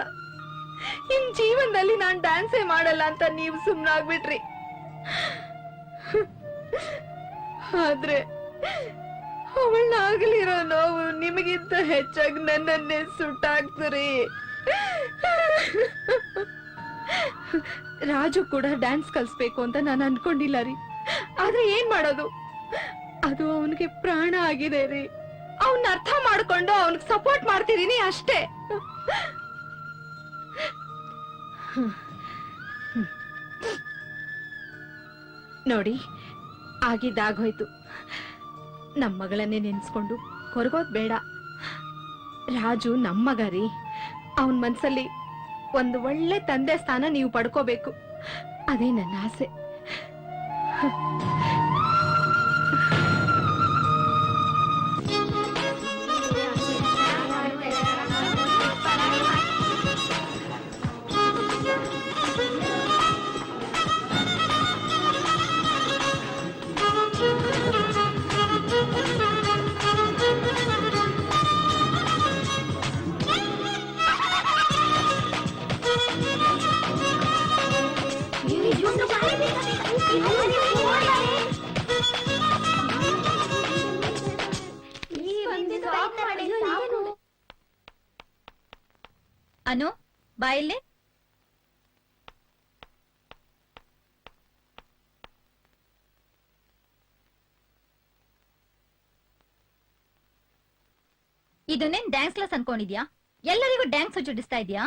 ಇನ್ ಜೀವನದಲ್ಲಿ ನಾನ್ ಡ್ಯಾನ್ಸೇ ಮಾಡಲ್ಲ ಅಂತ ನೀವು ಸುಮ್ನಾಗ್ಬಿಟ್ರಿ. ಆದ್ರೆ ಅವಳನ್ನ ಆಗಲಿರೋ ನೋವು ನಿಮಗಿಂತ ಹೆಚ್ಚಾಗಿ ನನ್ನನ್ನೇ ಸುಟ್ಟಾಕ್ತರಿ. ರಾಜು ಕೂಡ ಡ್ಯಾನ್ಸ್ ಕಲಿಸ್ಬೇಕು ಅಂತ ನಾನು ಅನ್ಕೊಂಡಿಲ್ಲ ರೀ. ಆದ್ರೆ ಏನ್ ಮಾಡೋದು, ಅದು ಅವನಿಗೆ ಪ್ರಾಣ ಆಗಿದೆ ರೀ. ಅವನ್ನ ಅರ್ಥ ಮಾಡ್ಕೊಂಡು ಅವನಿಗೆ ಸಪೋರ್ಟ್ ಮಾಡ್ತಿದೀನಿ ಅಷ್ಟೇ. ನೋಡಿ, ಆಗಿದ್ದಾಗೋಯ್ತು. ನಮ್ಮ ಮಗಳನ್ನೇ ನೆನ್ಸ್ಕೊಂಡು ಕೊರಗೋದ್ ಬೇಡ. ರಾಜು ನಮ್ಮ ಮಗ ರೀ. ಅವನ್ ಮನ್ಸಲ್ಲಿ ಒಂದು ಒಳ್ಳೆ ತಂದೆ ಸ್ಥಾನ ನೀವು ಪಡ್ಕೋಬೇಕು, ಅದೇ ನನ್ನ ಆಸೆ. ಅನು ಬಾಯಲ್ಲಿ. ಇದನ್ನೇನ್ ಡ್ಯಾನ್ಸ್ ಕ್ಲಾಸ್ ಅನ್ಕೊಂಡಿದ್ಯಾ? ಎಲ್ಲರಿಗೂ ಡ್ಯಾನ್ಸ್ ಜುಡಿಸ್ತಾ ಇದ್ಯಾ?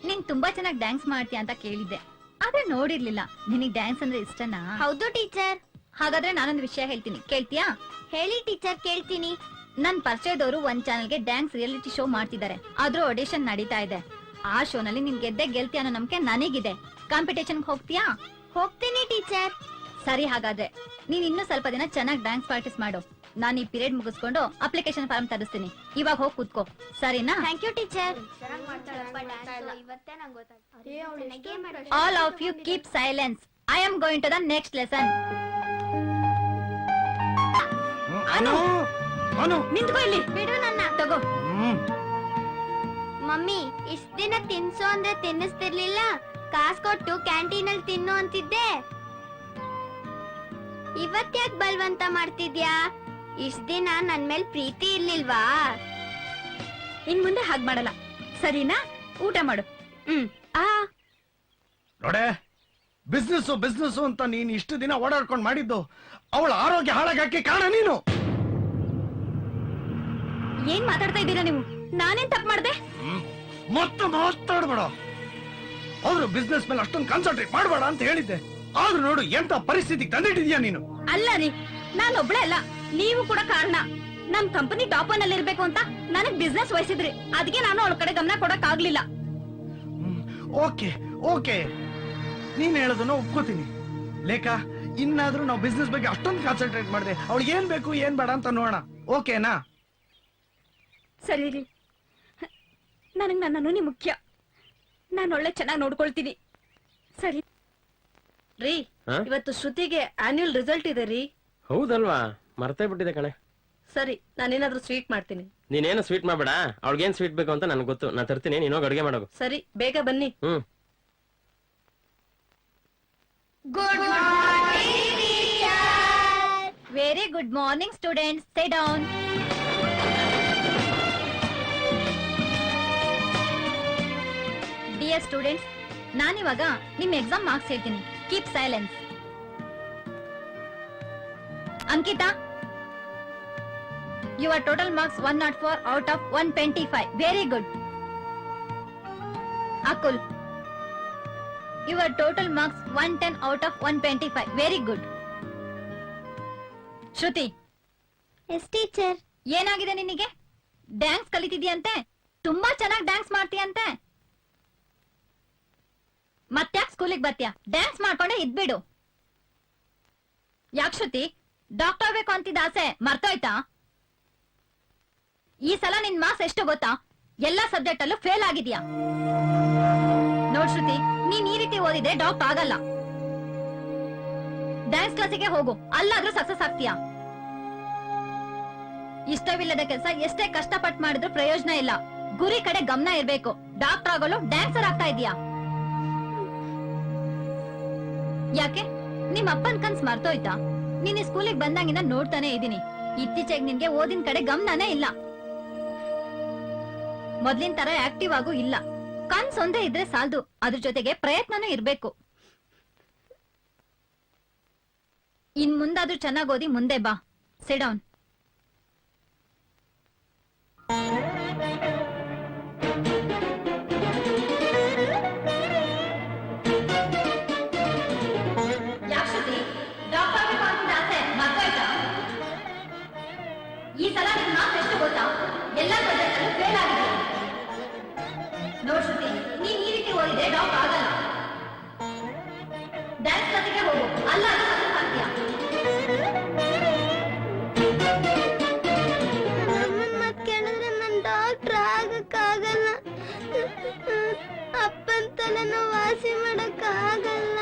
ನೀನ್ ತುಂಬಾ ಚೆನ್ನಾಗಿ ಡ್ಯಾನ್ಸ್ ಮಾಡ್ತೀಯ ಅಂತ ಕೇಳಿದ್ದೆ, ಆದ್ರೆ ನೋಡಿರ್ಲಿಲ್ಲ. ನಿನಗ್ ಡ್ಯಾನ್ಸ್ ಅಂದ್ರೆ ಇಷ್ಟನಾ? ಹೌದು ಟೀಚರ್. ಹಾಗಾದ್ರೆ ನಾನೊಂದು ವಿಷಯ ಹೇಳ್ತೀನಿ, ಕೇಳ್ತೀಯಾ? ಹೇಳಿ ಟೀಚರ್, ಕೇಳ್ತೀನಿ. ನನ್ ಪರಿಚಯದವರು ಒಂದ್ ಚಾನಲ್ಗೆ ಡ್ಯಾನ್ಸ್ ರಿಯಾಲಿಟಿ ಶೋ ಮಾಡ್ತಿದ್ದಾರೆ. ಅದ್ರ ಆಡಿಷನ್ ನಡೀತಾ ಇದೆ. ಆ ಶೋನಲ್ಲಿ ನಿನ್ ಗೆದ್ದೆ ಗೆಲ್ತೀಯ ಅನ್ನೋ ನಂಬಿಕೆ ನನಗಿದೆ. ಕಾಂಪಿಟೇಷನ್ ಹೋಗ್ತೀಯಾ? ಹೋಗ್ತೀನಿ ಟೀಚರ್. ಸರಿ, ಹಾಗಾದ್ರೆ ನೀನ್ ಇನ್ನೂ ಸ್ವಲ್ಪ ದಿನ ಚೆನ್ನಾಗಿ ಡ್ಯಾನ್ಸ್ ಪ್ರಾಕ್ಟೀಸ್ ಮಾಡು. ನಾನು ಈ ಪೀರಿಯಡ್ ಮುಗಿಸ್ಕೊಂಡು ಅಪ್ಲಿಕೇಶನ್ ಫಾರ್ಮ್ ತರಿಸ್ತೀನಿ. ಇವಾಗ ಹೋಗಿ ಕೂತ್ಕೋ, ಸರಿನಾ? Thank you teacher. All of you keep silence. I am going to the next lesson. Anu Anu ನಿಂತ್ಕೋ ಇಲ್ಲಿ. ಬಿಡು ನನ್ನ. ತಗೋ. ಮಮ್ಮಿ, ಇಷ್ಟ ದಿನ ತಿನ್ಸು ಅಂದ್ರೆ ತಿನ್ನಿಸ್ತಿರ್ಲಿಲ್ಲ. ಕಾಸ್ ಕೊಟ್ಟು ಕ್ಯಾಂಟೀನ್ ಅಲ್ಲಿ ತಿನ್ನು ಅಂತಿದ್ದೆ. ಇವತ್ತ್ಯಾಕ್ ಬಲ್ವಂತ ಮಾಡ್ತಿದ್ಯಾ? ಇಷ್ಟ ದಿನ ನನ್ ಮೇಲ್ ಪ್ರೀತಿ ಇರ್ಲಿಲ್ವಾ? ಇನ್ ಮುಂದೆ ಹಾಗ್ ಮಾಡಲ್ಲ, ಸರಿನಾ? ಊಟ ಮಾಡು. ನೋಡೆ, ಬಿಸ್ನೆಸ್ ಅಂತ ನೀನ್ ಇಷ್ಟು ದಿನ ಓಡಾಡ್ಕೊಂಡು ಮಾಡಿದ್ದು ಅವಳ ಆರೋಗ್ಯ ಹಾಳಾಗಕ್ಕೆ ಕಾರಣ ನೀನು. ಏನ್ ಮಾತಾಡ್ತಾ ಇದ್ದೀರಾ ನೀವು? ನಾನೇನ್ ತಪ್ಪು ಮಾಡ್ದೆ? ಮತ್ತೆ ಮಾತಾಡ್ಬೇಡ. ಅವ್ರು ಬಿಸ್ನೆಸ್ ಮೇಲೆ ಅಷ್ಟೊಂದು ಕಾನ್ಸಂಟ್ರೇಟ್ ಮಾಡಬೇಡ ಅಂತ ಹೇಳಿದ್ದೆ. ಆದ್ರೂ ನೋಡು ಎಂತ ಪರಿಸ್ಥಿತಿಗೆ ತಂದಿಟ್ಟಿದ್ಯಾ ನೀನು. ಅಲ್ಲ ರೀ, ನಾನ್ ಒಬ್ಳೆ ಅಲ್ಲ, ನೀವು ಕೂಡ ಕಾರಣ. ನಮ್ ಕಂಪನಿ ಟಾಪ್ ಒನ್ ಅಲ್ಲಿ ಇರ್ಬೇಕು ಅಂತ ನನಗ್ ಬಿಸ್ನೆಸ್ ವಹಿಸಿದ್ರಿ. ಅದಕ್ಕೆ ನಾನು ಅವಳ ಕಡೆ ಗಮನ ಕೊಡಕ್ ಆಗ್ಲಿಲ್ಲ. ಓಕೆ ಓಕೆ, ನೀನ್ ಹೇಳೋದನ್ನ ಒಪ್ಕೋತೀನಿ. ಲೇಖಾ, ಇನ್ನಾದ್ರೂ ನಾವು ಬಿಸ್ನೆಸ್ ಬಗ್ಗೆ ಅಷ್ಟೊಂದು ಕಾನ್ಸಂಟ್ರೇಟ್ ಮಾಡಿದೆ. ಅವಳಿಗೆ ಏನ್ ಬೇಕು ಏನ್ ಬೇಡ ಅಂತ ನೋಡೋಣ, ಓಕೆನಾ? ಸರಿ ರೀ, ನನಗ್ ನನ್ನನು ಮುಖ್ಯ. ನಾನು ಒಳ್ಳೆ ಚೆನ್ನಾಗಿ ನೋಡ್ಕೊಳ್ತೀನಿ. ಸರಿ ರೀ, ಹಾ? ಇವತ್ತು ಶ್ರುತಿಗೆ ಆನ್ಯುವಲ್ ರಿಸಲ್ಟ್ ಇದೆ ರೀ. ಹೌದಲ್ವಾ, ಮರ್ತೇ ಬಿಟ್ಟಿದೆ ಕಣೆ. ಸರಿ, ನಾನೇನಾದ್ರೂ ಸ್ವೀಟ್ ಮಾಡ್ತೀನಿ. ನೀನೇನು ಸ್ವೀಟ್ ಮಾಡ್ಬೇಡ. ಅವ್ಳಿಗೇನ್ ಸ್ವೀಟ್ ಬೇಕು ಅಂತ ನನಗೆ ಗೊತ್ತು, ನಾ ತರ್ತೀನಿ. ನೀನು ಹೋಗಿ ಅಡುಗೆ ಮಾಡೋಗು. ಸರಿ, ಬೇಗ ಬನ್ನಿ. Good morning teacher. Very good morning students. Stay down. Dear students, ನಾನಿವಾಗ ನಿಮ್ ಎಕ್ಸಾಮ್ ಮಾರ್ಕ್ಸ್ ಹೇಳ್ತೀನಿ. Keep silence. Ankita, your total marks 104 out of 125. Very good. Akul, your total marks 110 out of 125. Very good. Shruti, yes teacher. ಏನಾಗಿದೆ ನಿನಗೆ? Dance ಕಲಿತಿದ್ಯಂತೆ, ತುಂಬಾ ಚೆನ್ನಾಗಿ dance ಮಾಡ್ತೀಯಂತೆ. ಮತ್ತ್ಯಾಕ್ ಸ್ಕೂಲಿಗೆ ಬರ್ತೀಯ? Dance ಮಾಡ್ಕೊಂಡೆ ಇದ್ಬಿಡು. ಯಾಕ್ ಶ್ರುತಿ, ಡಾಕ್ಟರ್ ಆಗ್ಬೇಕು ಅಂತಿದ್ದ ಆಸೆ ಮರ್ತೋಯ್ತಾ? ಈ ಸಲ ನಿನ್ ಮಾರ್ಕ್ಸ್ ಎಷ್ಟು ಗೊತ್ತಾ? ಎಲ್ಲಾ ಸಬ್ಜೆಕ್ಟ್ ಅಲ್ಲೂ ಫೇಲ್ ಆಗಿದ್ಯಾ. ನೋಡ್ ಶ್ರುತಿ, ನೀನ್ ಈ ರೀತಿ ಓದಿದ್ರೆ ಡಾಕ್ಟರ್ ಆಗಲ್ಲ. ಡ್ಯಾನ್ಸ್ ಕ್ಲಾಸಿಗೆ ಹೋಗು, ಅಲ್ಲಾದ್ರೂ ಸಕ್ಸಸ್ ಆಗ್ತೀಯಾ. ಇಷ್ಟವಿಲ್ಲದ ಕೆಲಸ ಎಷ್ಟೇ ಕಷ್ಟಪಟ್ಟು ಮಾಡಿದ್ರು ಪ್ರಯೋಜನ ಇಲ್ಲ. ಗುರಿ ಕಡೆ ಗಮನ ಇರ್ಬೇಕು. ಡಾಕ್ಟರ್ ಆಗಲು ಡ್ಯಾನ್ಸರ್ ಆಗ್ತಾ ಇದೀಯಾ. ಯಾಕೆ, ನಿಮ್ ಅಪ್ಪನ್ ಕನ್ಸ್ ಮರ್ತೋಯ್ತಾ? ನೀನ್ ಸ್ಕೂಲಿಗೆ ಬಂದಾಗಿಂದ ನೋಡ್ತಾನೆ ಇದೀನಿ. ಇತ್ತೀಚೆಗೆ ನಿನ್ಗೆ ಓದಿನ ಕಡೆ ಗಮನನೇ ಇಲ್ಲ. ಮೊದ್ಲಿನ ತರ ಆಕ್ಟಿವ್ ಆಗು ಇಲ್ಲ. ಕನ್ಸ್ ಒಂದೇ ಇದ್ರೆ ಸಾಲದು, ಅದ್ರ ಜೊತೆಗೆ ಪ್ರಯತ್ನನೂ ಇರ್ಬೇಕು. ಇನ್ ಮುಂದಾದ್ರೂ ಚೆನ್ನಾಗ್ ಓದಿ ಮುಂದೆ ಬಾ. Sit down. ಈ ಸಲ ನಿನ್ ಮಾರ್ಕ್ಸ್ ಎಷ್ಟು ಗೊತ್ತಾ? ಎಲ್ಲ ಸಬ್ಜೆಕ್ಟಲ್ಲೂ ಫೇಲ್ ಆಗಿದೆ. ನೋಡ್ ಶ್ರುತಿ, ನೀನ್ ಈ ರೀತಿ ಓದಿದ್ರೆ ಡಾಕ್ಟರ್ ಆಗಲ್ಲ. ಡ್ಯಾನ್ಸ್ ಕ್ಲಾಸಿಗೆ ಹೋಗು, ಅಲ್ಲಾದ್ರೂ ಸಕ್ಸಸ್ ಆಗ್ತೀಯಾ. ಮತ್ ಕೇಳಿದ್ರೆ ನನ್ ಡಾಕ್ಟರ್ ಆಗಕ್ಕಾಗಲ್ಲ. ಅಪ್ಪನ್ ತಲೆನೋ ವಾಸಿ ಮಾಡಕ್ ಆಗಲ್ಲ.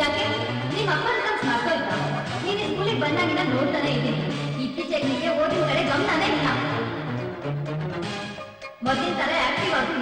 ಯಾಕೆ, ನಿಮ್ ಅಪ್ಪನ ಕನ್ಸ್ ಮರ್ತೋಯ್ತಾ? ನೀನ್ ಸ್ಕೂಲಿಗೆ ಬಂದಾಗಿಂದ ನೋಡ್ತಾನೆ ಇದ್ದೀನಿ. ಇತ್ತೀಚೆಗೆ ನಿಮಗೆ ಓದಿನ ಕಡೆ ಗಮನನೇ ಇಲ್ಲ. ಮೊದಲಿನ ತರ ಆಕ್ಟಿವ್ ಆಗಿ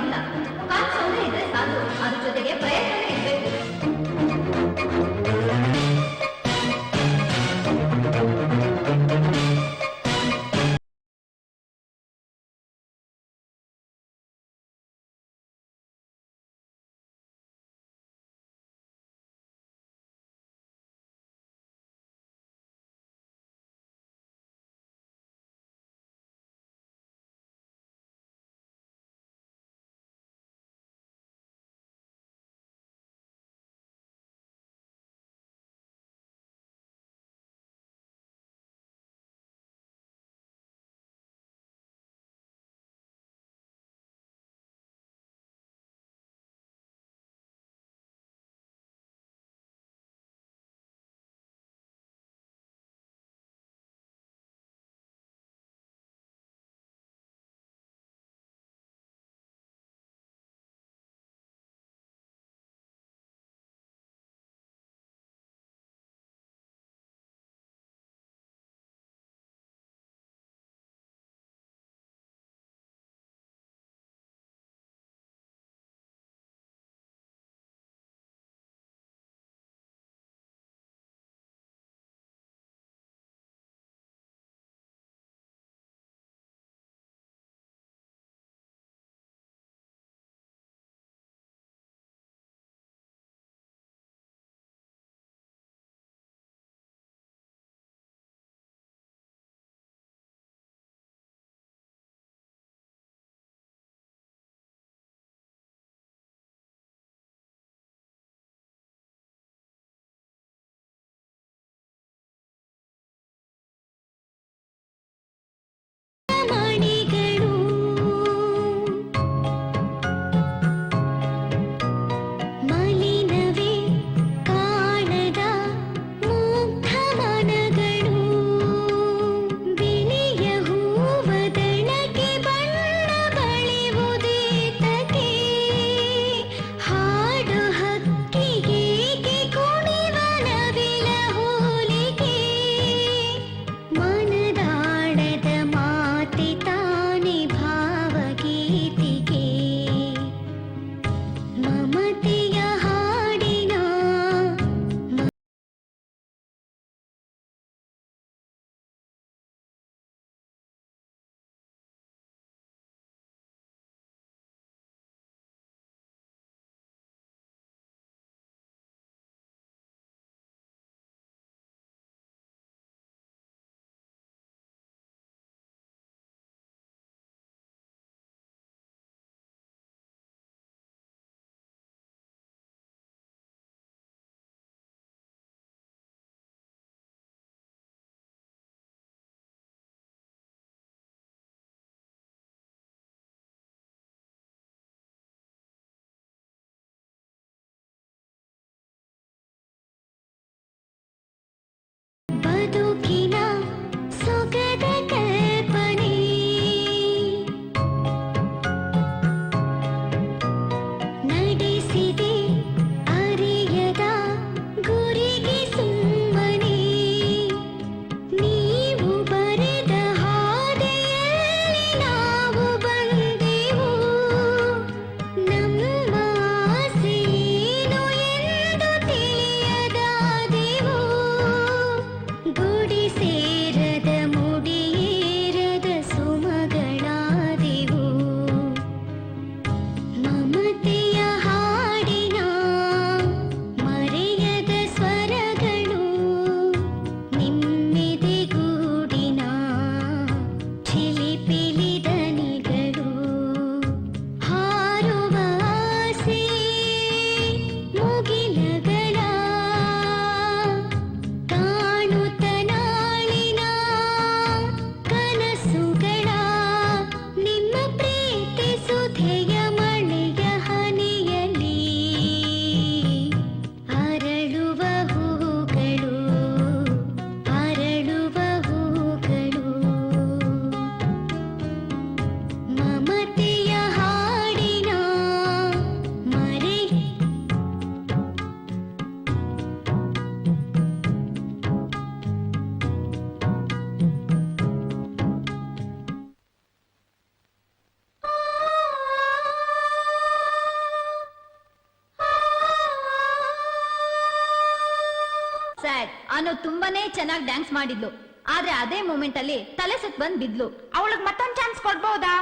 ಅನು ತುಂಬಾನೇ ಚೆನ್ನಾಗಿ ಡ್ಯಾನ್ಸ್ ಮಾಡಿದ್ಲು. ಆದ್ರೆ ಅದೇ ಮೂಮೆಂಟ್ ಅಲ್ಲಿ ತಲೆ ಸುತ್ತ ಬಂದ್ ಬಿದ್ಲು. ಅವಳಿಗೆ ಮತ್ತೊಂದ್ ಚಾನ್ಸ್ ಕೊಡ್ಬೋದಾ?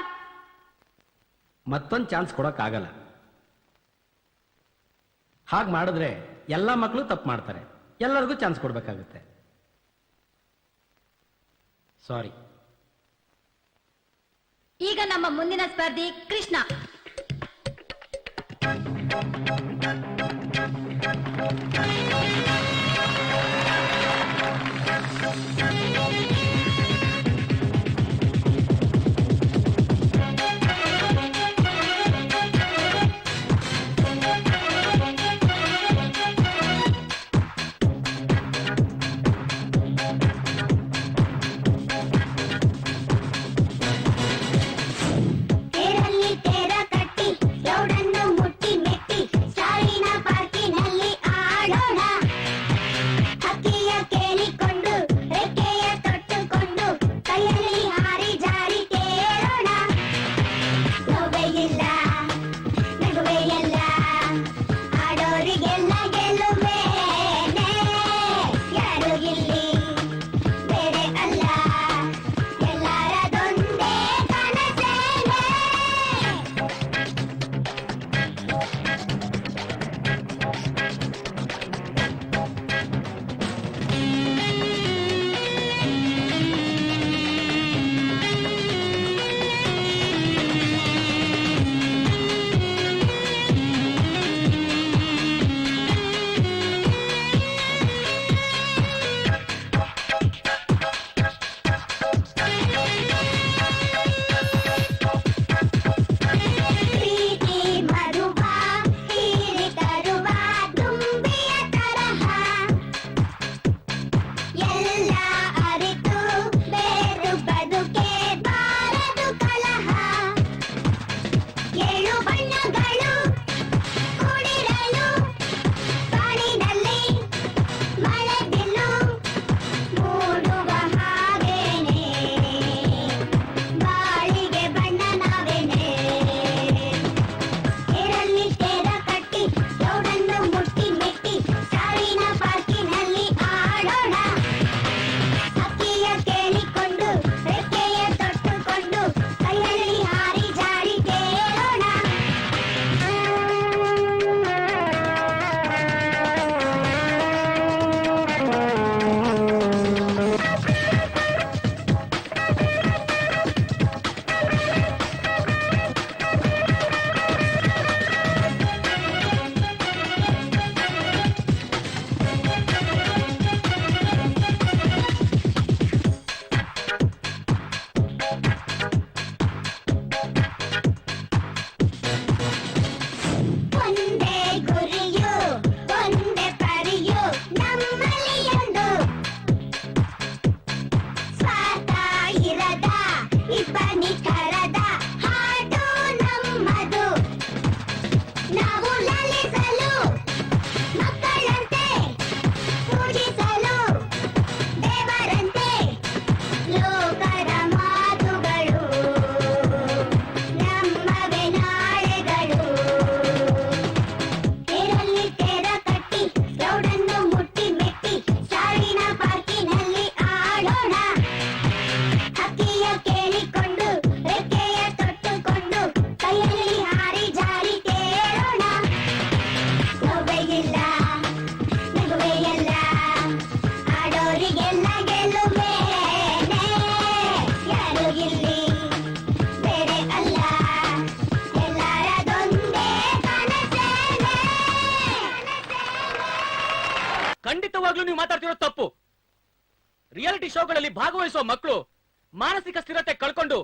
ಮತ್ತೊಂದು ಚಾನ್ಸ್ ಕೊಡೋಕ್ಕಾಗಲ್ಲ. ಹಾಗೆ ಮಾಡಿದ್ರೆ ಎಲ್ಲ ಮಕ್ಕಳು ತಪ್ಪು ಮಾಡ್ತಾರೆ, ಎಲ್ಲರಿಗೂ ಚಾನ್ಸ್ ಕೊಡ್ಬೇಕಾಗುತ್ತೆ. ಸಾರಿ. ಈಗ ನಮ್ಮ ಮುಂದಿನ ಸ್ಪರ್ಧಿ ಕೃಷ್ಣ. ತೇರಲ್ಲಿ ತೇರ ಕಟ್ಟಿ ಲೌಡನ್ನು ಮುಟ್ಟಿ ಮೆಟ್ಟಿ ಸ್ಟಾಲಿನ ಪಾರ್ಕಿನಲ್ಲಿ ಆಡೋಣ. ಹಕ್ಕಿಯ ಕೇಳಿಕೊಂಡು ರೆಕ್ಕೆಯ ತೊಟ್ಟುಕೊಂಡು ಕೈಯಲ್ಲಿ ಹಾರಿ ಜಾರಿ ತೇರೋಣ. ನೋವೇ ಇಲ್ಲ ನಗುವೇ ಎಲ್ಲ ಆಡೋರಿಗೆಲ್ಲ ಗೆಲ್ಲುವೇನೆ. ಯಾರು ಇಲ್ಲಿ ಬೇರೆ ಅಲ್ಲ, ಎಲ್ಲರದೊಂದೇ ಕನಸೇನೆ. ಪ್ರೀತಿ ಮಧುವ ಹೀರಿ ತರುವ ತುಂಬಿಯ ತರಹ ಎಲ್ಲ ಅರಿತು ಬೇರು ಬದುಕೆ ಬಾರದು ಕಲಹ. ಏಳು ಬಣ್ಣಗಳು ಕೂಡಿರಲು ಕಾಡಿನಲ್ಲಿ ಮಳೆದಿಲ್ಲು ಮೂಡುವ ಹಾಗೇನೆ ಬಾಳಿಗೆ ಬಣ್ಣ ನಾವೇನೆ. ತೇರಲ್ಲಿ ತೇರ ಕಟ್ಟಿ ಲೌಡನ್ನು ಮುಟ್ಟಿ ಮೆಟ್ಟಿ ಸಾವಿನ ಪಾರ್ಕಿನಲ್ಲಿ ಆಡೋಣ. ಹಕ್ಕಿಯ ಕೇಳಿಕೊಂಡು ರೆಕ್ಕೆಯ ತೊಟ್ಟುಕೊಂಡು ಕೈಯಲ್ಲಿ ಹಾರಿ ಜಾರಿ ತೇರೋಣ. ಒಂದೇ ಗುರಿಯು ಒಂದೇ ಪರಿಯು ನಮ್ಮಲ್ಲಿ ಎಂದು ಸ್ವಾರ್ಥ ಇರದ ಇಬ್ಬನಿ ಕರದ ಹಾಡು ನಮ್ಮದು. ನಾವು ಲಲಿಸಲು ಮಕ್ಕಳಂತೆ ಪೂಜಿಸಲು ದೇವರಂತೆ ಲೋಕದ ಮಾತುಗಳು ನಮ್ಮವೇ ನಾಳೆಗಳು. ತೇರಲ್ಲಿ ತೇರ ಕಟ್ಟಿ ಲೌಡನ್ನು ಮುಟ್ಟಿ ಮೆಟ್ಟಿ ಸಾವಿನ ಪಾರ್ಕಿನಲ್ಲಿ ಆಡೋಣ. ಹಕ್ಕಿಯ ಕೇಳಿಕೊಂಡು ರೆಕ್ಕೆಯ ತೊಟ್ಟುಕೊಂಡು ಕೈಯಲ್ಲಿ ಹಾರಿ ಜಾರಿ ತೇರೋಣ. ನೋವೇ ಇಲ್ಲ ನಗುವೇ ಎಲ್ಲ ಆಡೋರಿಗೆಲ್ಲ ಗೆಲ್ಲುವೇನೆ. ಯಾರು ಇಲ್ಲಿ ಬೇರೆ ಅಲ್ಲ, ಎಲ್ಲರದೊಂದೇ ಕನಸೇನೆ. ಖಂಡಿತವಾಗ್ಲೂ ನೀವು ಮಾತಾಡ್ತಿರೋದು ತಪ್ಪು. ರಿಯಾಲಿಟಿ ಶೋಗಳಲ್ಲಿ ಭಾಗವಹಿಸುವ ಮಕ್ಕಳು ಮಾನಸಿಕ ಸ್ಥಿರತೆ ಕಳ್ಕೊಂಡು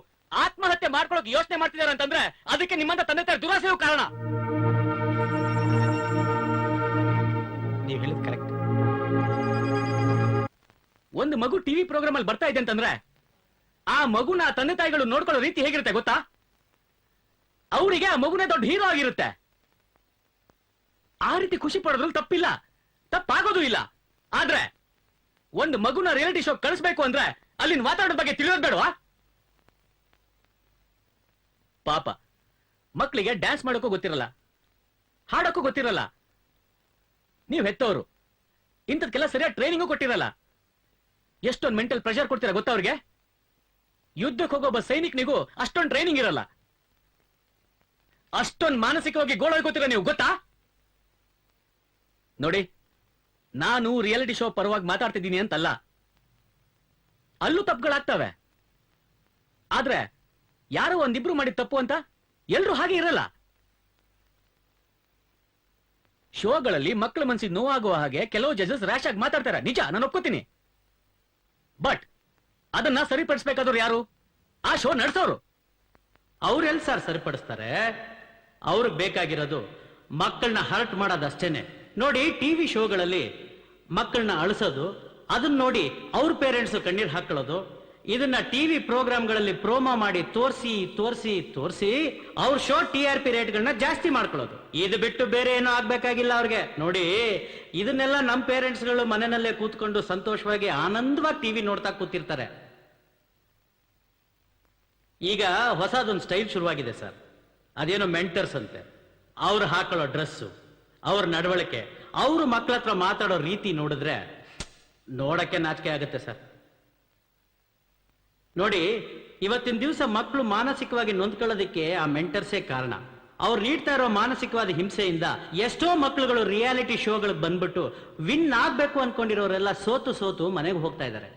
ಆತ್ಮಹತ್ಯೆ ಮಾಡ್ಕೊಳ್ಳೋಕೆ ಯೋಚನೆ ಮಾಡ್ತಿದ್ದಾರೆ ಅಂತಂದ್ರೆ ಅದಕ್ಕೆ ನಿಮ್ಮಂತ ತಂದೆ ತಾಯಿ ದುರಾಸೆಯೂ ಕಾರಣ. ನೀವು ಹೇಳಿದ್ ಕರೆಕ್ಟ್. ಒಂದು ಮಗು ಟಿವಿ ಪ್ರೋಗ್ರಾಮ್ ಅಲ್ಲಿ ಬರ್ತಾ ಇದೆ ಅಂತಂದ್ರೆ ಆ ಮಗುನ ತಂದೆ ತಾಯಿಗಳು ನೋಡ್ಕೊಳ್ಳೋ ರೀತಿ ಹೇಗಿರುತ್ತೆ ಗೊತ್ತಾ? ಅವರಿಗೆ ಆ ಮಗುನೇ ದೊಡ್ಡ ಹೀರೋ ಆಗಿರುತ್ತೆ. ಆ ರೀತಿ ಖುಷಿ ಪಡೋದ್ರಲ್ಲಿ ತಪ್ಪಿಲ್ಲ, ತಪ್ಪಾಗೋದು ಇಲ್ಲ. ಆದ್ರೆ ಒಂದು ಮಗುನ ರಿಯಾಲಿಟಿ ಶೋ ಕಳಿಸ್ಬೇಕು ಅಂದ್ರೆ ಅಲ್ಲಿನ ವಾತಾವರಣದ ಬಗ್ಗೆ ತಿಳಿಯೋದ್ ಬೇಡವಾ? ಪಾಪ ಮಕ್ಕಳಿಗೆ ಡ್ಯಾನ್ಸ್ ಮಾಡೋಕ್ಕೂ ಗೊತ್ತಿರಲ್ಲ, ಹಾಡೋಕ್ಕೂ ಗೊತ್ತಿರಲ್ಲ. ನೀವ್ ಹೆತ್ತವರು ಇಂಥದ್ಕೆಲ್ಲ ಸರಿಯಾದ ಟ್ರೈನಿಂಗು ಕೊಟ್ಟಿರಲ್ಲ. ಎಷ್ಟೊಂದು ಮೆಂಟಲ್ ಪ್ರೆಷರ್ ಕೊಡ್ತೀರಾ ಗೊತ್ತಾ ಅವ್ರಿಗೆ? ಯುದ್ಧಕ್ಕೆ ಹೋಗೋ ಒಬ್ಬ ಸೈನಿಕನಿಗೂ ಅಷ್ಟೊಂದು ಟ್ರೈನಿಂಗ್ ಇರಲ್ಲ. ಅಷ್ಟೊಂದು ಮಾನಸಿಕವಾಗಿ ಗೋಳಾಗೋತೀರ ನೀವು, ಗೊತ್ತಾ? ನೋಡಿ, ನಾನು ರಿಯಾಲಿಟಿ ಶೋ ಪರವಾಗಿ ಮಾತಾಡ್ತಿದ್ದೀನಿ ಅಂತಲ್ಲ. ಅಲ್ಲೂ ತಪ್ಪುಗಳಾಗ್ತವೆ. ಆದ್ರೆ ಯಾರೋ ಒಂದಿಬ್ರು ಮಾಡಿದ ತಪ್ಪು ಅಂತ ಎಲ್ರೂ ಹಾಗೆ ಇರಲ್ಲ. ಶೋಗಳಲ್ಲಿ ಮಕ್ಕಳ ಮನಸ್ಸಿಗೆ ನೋವಾಗುವ ಹಾಗೆ ಕೆಲವು ಜಡ್ಜಸ್ ರ್ಯಾಶ್ ಆಗಿ ಮಾತಾಡ್ತಾರೆ, ನಿಜ, ನಾನು ಒಪ್ಕೋತೀನಿ. ಬಟ್ ಅದನ್ನ ಸರಿಪಡಿಸ್ಬೇಕಾದ್ರು ಯಾರು? ಆ ಶೋ ನಡೆಸೋರು. ಅವ್ರೆಲ್ ಸರ್ ಸರಿಪಡಿಸ್ತಾರೆ? ಅವ್ರಿಗೆ ಬೇಕಾಗಿರೋದು ಮಕ್ಕಳನ್ನ ಹರ್ಟ್ ಮಾಡೋದಷ್ಟೇನೆ. ನೋಡಿ, ಟಿವಿ ಶೋಗಳಲ್ಲಿ ಮಕ್ಕಳನ್ನ ಅಳಿಸೋದು, ಅದನ್ನ ನೋಡಿ ಅವ್ರ ಪೇರೆಂಟ್ಸ್ ಕಣ್ಣೀರ್ ಹಾಕೊಳ್ಳೋದು, ಇದನ್ನ ಟಿವಿ ಪ್ರೋಗ್ರಾಮ್ಗಳಲ್ಲಿ ಪ್ರೋಮೋ ಮಾಡಿ ತೋರಿಸಿ ತೋರಿಸಿ ತೋರಿಸಿ ಅವ್ರ ಶೋ TRP ರೇಟ್ಗಳನ್ನ ಜಾಸ್ತಿ ಮಾಡ್ಕೊಳ್ಳೋದು. ಇದು ಬಿಟ್ಟು ಬೇರೆ ಏನೂ ಆಗ್ಬೇಕಾಗಿಲ್ಲ ಅವ್ರಿಗೆ. ನೋಡಿ, ಇದನ್ನೆಲ್ಲ ನಮ್ಮ ಪೇರೆಂಟ್ಸ್ಗಳು ಮನೆಯಲ್ಲೇ ಕೂತ್ಕೊಂಡು ಸಂತೋಷವಾಗಿ ಆನಂದವಾಗಿ ಟಿವಿ ನೋಡ್ತಾ ಕೂತಿರ್ತಾರೆ. ಈಗ ಹೊಸದೊಂದು ಸ್ಟೈಲ್ ಶುರುವಾಗಿದೆ ಸರ್. ಅದೇನೋ ಮೆಂಟರ್ಸ್ ಅಂತೆ. ಅವ್ರು ಹಾಕೊಳ್ಳೋ ಡ್ರೆಸ್ಸು, ಅವ್ರ ನಡವಳಿಕೆ, ಅವರು ಮಕ್ಕಳ ಹತ್ರ ಮಾತಾಡೋ ರೀತಿ ನೋಡಿದ್ರೆ ನೋಡಕ್ಕೆ ನಾಚಿಕೆ ಆಗುತ್ತೆ ಸರ್. ನೋಡಿ, ಇವತ್ತಿನ ದಿವಸ ಮಕ್ಕಳು ಮಾನಸಿಕವಾಗಿ ನೊಂದ್ಕೊಳ್ಳೋದಕ್ಕೆ ಆ ಮೆಂಟರ್ಸೇ ಕಾರಣ. ಅವ್ರು ನೀಡ್ತಾ ಇರೋ ಮಾನಸಿಕವಾದ ಹಿಂಸೆಯಿಂದ ಎಷ್ಟೋ ಮಕ್ಕಳುಗಳು ರಿಯಾಲಿಟಿ ಶೋಗಳಿಗೆ ಬಂದ್ಬಿಟ್ಟು ವಿನ್ ಆಗ್ಬೇಕು ಅನ್ಕೊಂಡಿರೋರೆಲ್ಲ ಸೋತು ಸೋತು ಮನೆಗೆ ಹೋಗ್ತಾ ಇದ್ದಾರೆ.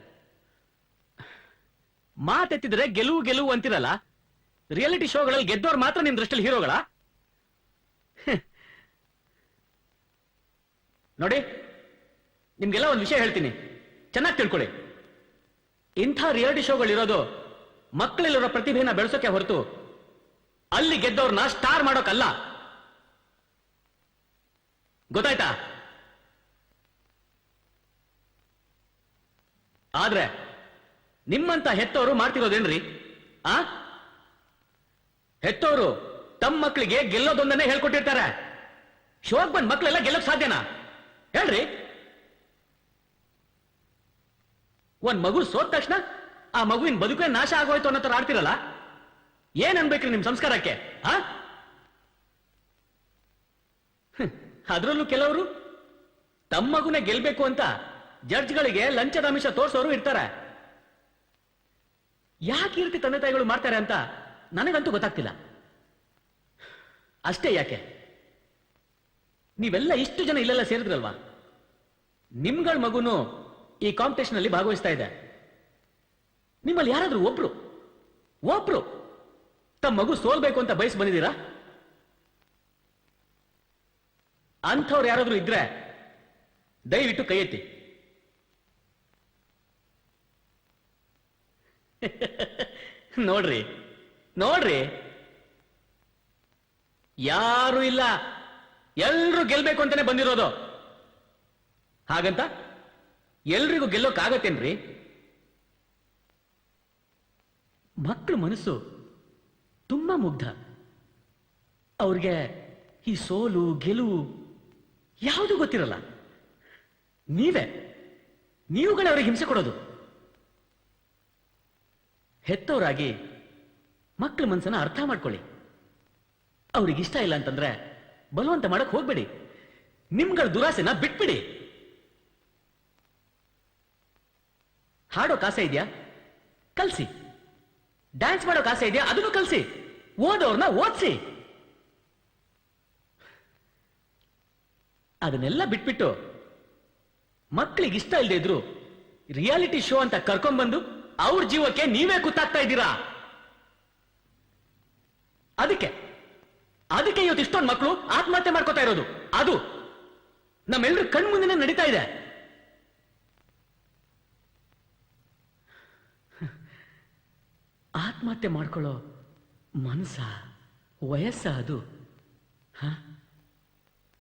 ಮಾತೆತ್ತಿದ್ರೆ ಗೆಲುವು ಗೆಲುವು ಅಂತಿರಲ್ಲ. ರಿಯಾಲಿಟಿ ಶೋಗಳಲ್ಲಿ ಗೆದ್ದವ್ರು ಮಾತ್ರ ನಿಮ್ ದೃಷ್ಟಿಯಲ್ಲಿ ಹೀರೋಗಳ? ನೋಡಿ, ನಿಮ್ಗೆಲ್ಲ ಒಂದು ವಿಷಯ ಹೇಳ್ತೀನಿ, ಚೆನ್ನಾಗಿ ತಿಳ್ಕೊಳ್ಳಿ. ಇಂಥ ರಿಯಾಲಿಟಿ ಶೋಗಳಿರೋದು ಮಕ್ಕಳಲ್ಲಿರೋ ಪ್ರತಿಭೆನ ಬೆಳೆಸೋಕೆ ಹೊರತು ಅಲ್ಲಿ ಗೆದ್ದವ್ರನ್ನ ಸ್ಟಾರ್ ಮಾಡೋಕಲ್ಲ. ಗೊತ್ತಾಯ್ತಾ? ಆದ್ರೆ ನಿಮ್ಮಂತ ಹೆತ್ತವರು ಮಾಡ್ತಿರೋದೇನ್ರಿ? ಹೆತ್ತವರು ತಮ್ಮ ಮಕ್ಕಳಿಗೆ ಗೆಲ್ಲೋದೊಂದನ್ನೇ ಹೇಳ್ಕೊಟ್ಟಿರ್ತಾರೆ. ಶೋಕ್ ಬಂದ್ ಮಕ್ಕಳೆಲ್ಲ ಗೆಲ್ಲೋಕ್ ಸಾಧ್ಯನಾ ಹೇಳ್ರಿ? ಒಂದ್ ಮಗು ಸೋತ ತಕ್ಷಣ ಆ ಮಗುವಿನ ಬದುಕೇ ನಾಶ ಆಗೋಯ್ತು ಅನ್ನೋ ತರ ಆಡ್ತಿರಲ್ಲ. ಏನ್ ಅನ್ಬೇಕ್ರಿ ನಿಮ್ ಸಂಸ್ಕಾರಕ್ಕೆ? ಅದ್ರಲ್ಲೂ ಕೆಲವರು ತಮ್ಮ ಮಗುನೇ ಗೆಲ್ಬೇಕು ಅಂತ ಜಡ್ಜ್ಗಳಿಗೆ ಲಂಚದ ಅಂಶ ತೋರ್ಸೋರು ಇರ್ತಾರೆ. ಯಾಕೆ ಈ ರೀತಿ ತಂದೆ ತಾಯಿಗಳು ಮಾಡ್ತಾರೆ ಅಂತ ನನಗಂತೂ ಗೊತ್ತಾಗ್ತಿಲ್ಲ. ಅಷ್ಟೇ ಯಾಕೆ, ನೀವೆಲ್ಲ ಇಷ್ಟು ಜನ ಇಲ್ಲೆಲ್ಲ ಸೇರಿದ್ರಲ್ವಾ, ನಿಮ್ಗಳ ಮಗುನು ಈ ಕಾಂಪಿಟೇಷನ್ ಅಲ್ಲಿ ಭಾಗವಹಿಸ್ತಾ ಇದೆ. ನಿಮ್ಮಲ್ಲಿ ಯಾರಾದ್ರೂ ಒಬ್ರು ತಮ್ಮ ಮಗು ಸೋಲ್ಬೇಕು ಅಂತ ಬಯಸಿ ಬಂದಿದ್ದೀರಾ? ಅಂಥವ್ರು ಯಾರಾದ್ರೂ ಇದ್ರೆ ದಯವಿಟ್ಟು ಕೈ ಎತ್ತಿ. ನೋಡ್ರಿ, ಯಾರು ಇಲ್ಲ, ಎಲ್ರೂ ಗೆಲ್ಬೇಕು ಅಂತಾನೆ ಬಂದಿರೋದು. ಹಾಗಂತ ಎಲ್ರಿಗೂ ಗೆಲ್ಲೋಕ್ಕಾಗತ್ತೇನ್ರಿ? ಮಕ್ಕಳ ಮನಸ್ಸು ತುಂಬಾ ಮುಗ್ಧ. ಅವ್ರಿಗೆ ಈ ಸೋಲು ಗೆಲುವು ಯಾವುದು ಗೊತ್ತಿರಲ್ಲ. ನೀವುಗಳೇ ಅವ್ರಿಗೆ ಹಿಂಸೆ ಕೊಡೋದು. ಹೆತ್ತವರಾಗಿ ಮಕ್ಕಳ ಮನಸ್ಸನ್ನ ಅರ್ಥ ಮಾಡ್ಕೊಳ್ಳಿ. ಅವ್ರಿಗೆ ಇಷ್ಟ ಇಲ್ಲ ಅಂತಂದ್ರೆ ಬಲವಂತ ಮಾಡಕ್ ಹೋಗ್ಬೇಡಿ. ನಿಮ್ಗಳ ದುರಾಸೆನ ಬಿಟ್ಬಿಡಿ. ಹಾಡೋಕ್ ಆಸೆ ಇದೆಯಾ? ಕಲ್ಸಿ. ಡ್ಯಾನ್ಸ್ ಮಾಡೋಕ್ ಆಸೆ ಇದೆಯಾ? ಅದನ್ನು ಕಲ್ಸಿ. ಓದೋರ್ನ ಓದಿಸಿ. ಅದನ್ನೆಲ್ಲ ಬಿಟ್ಬಿಟ್ಟು ಮಕ್ಕಳಿಗೆ ಇಷ್ಟ ಇಲ್ಲದೆ ಇದ್ರು ರಿಯಾಲಿಟಿ ಶೋ ಅಂತ ಕರ್ಕೊಂಡ್ಬಂದು ಅವ್ರ ಜೀವಕ್ಕೆ ನೀವೇ ಕುತ್ತಾಗ್ತಾ ಇದ್ದೀರಾ. ಅದಕ್ಕೆ ಇವತ್ತು ಇಷ್ಟೊಂದು ಮಕ್ಕಳು ಆತ್ಮಹತ್ಯೆ ಮಾಡ್ಕೋತಾ ಇರೋದು. ಅದು ನಮ್ಮೆಲ್ಲರೂ ಕಣ್ಮುಂದೆ ನಡೀತಾ ಇದೆ. ಆತ್ಮಹತ್ಯೆ ಮಾಡ್ಕೊಳ್ಳೋ ಮನಸ್ಸ, ವಯಸ್ಸ ಅದು?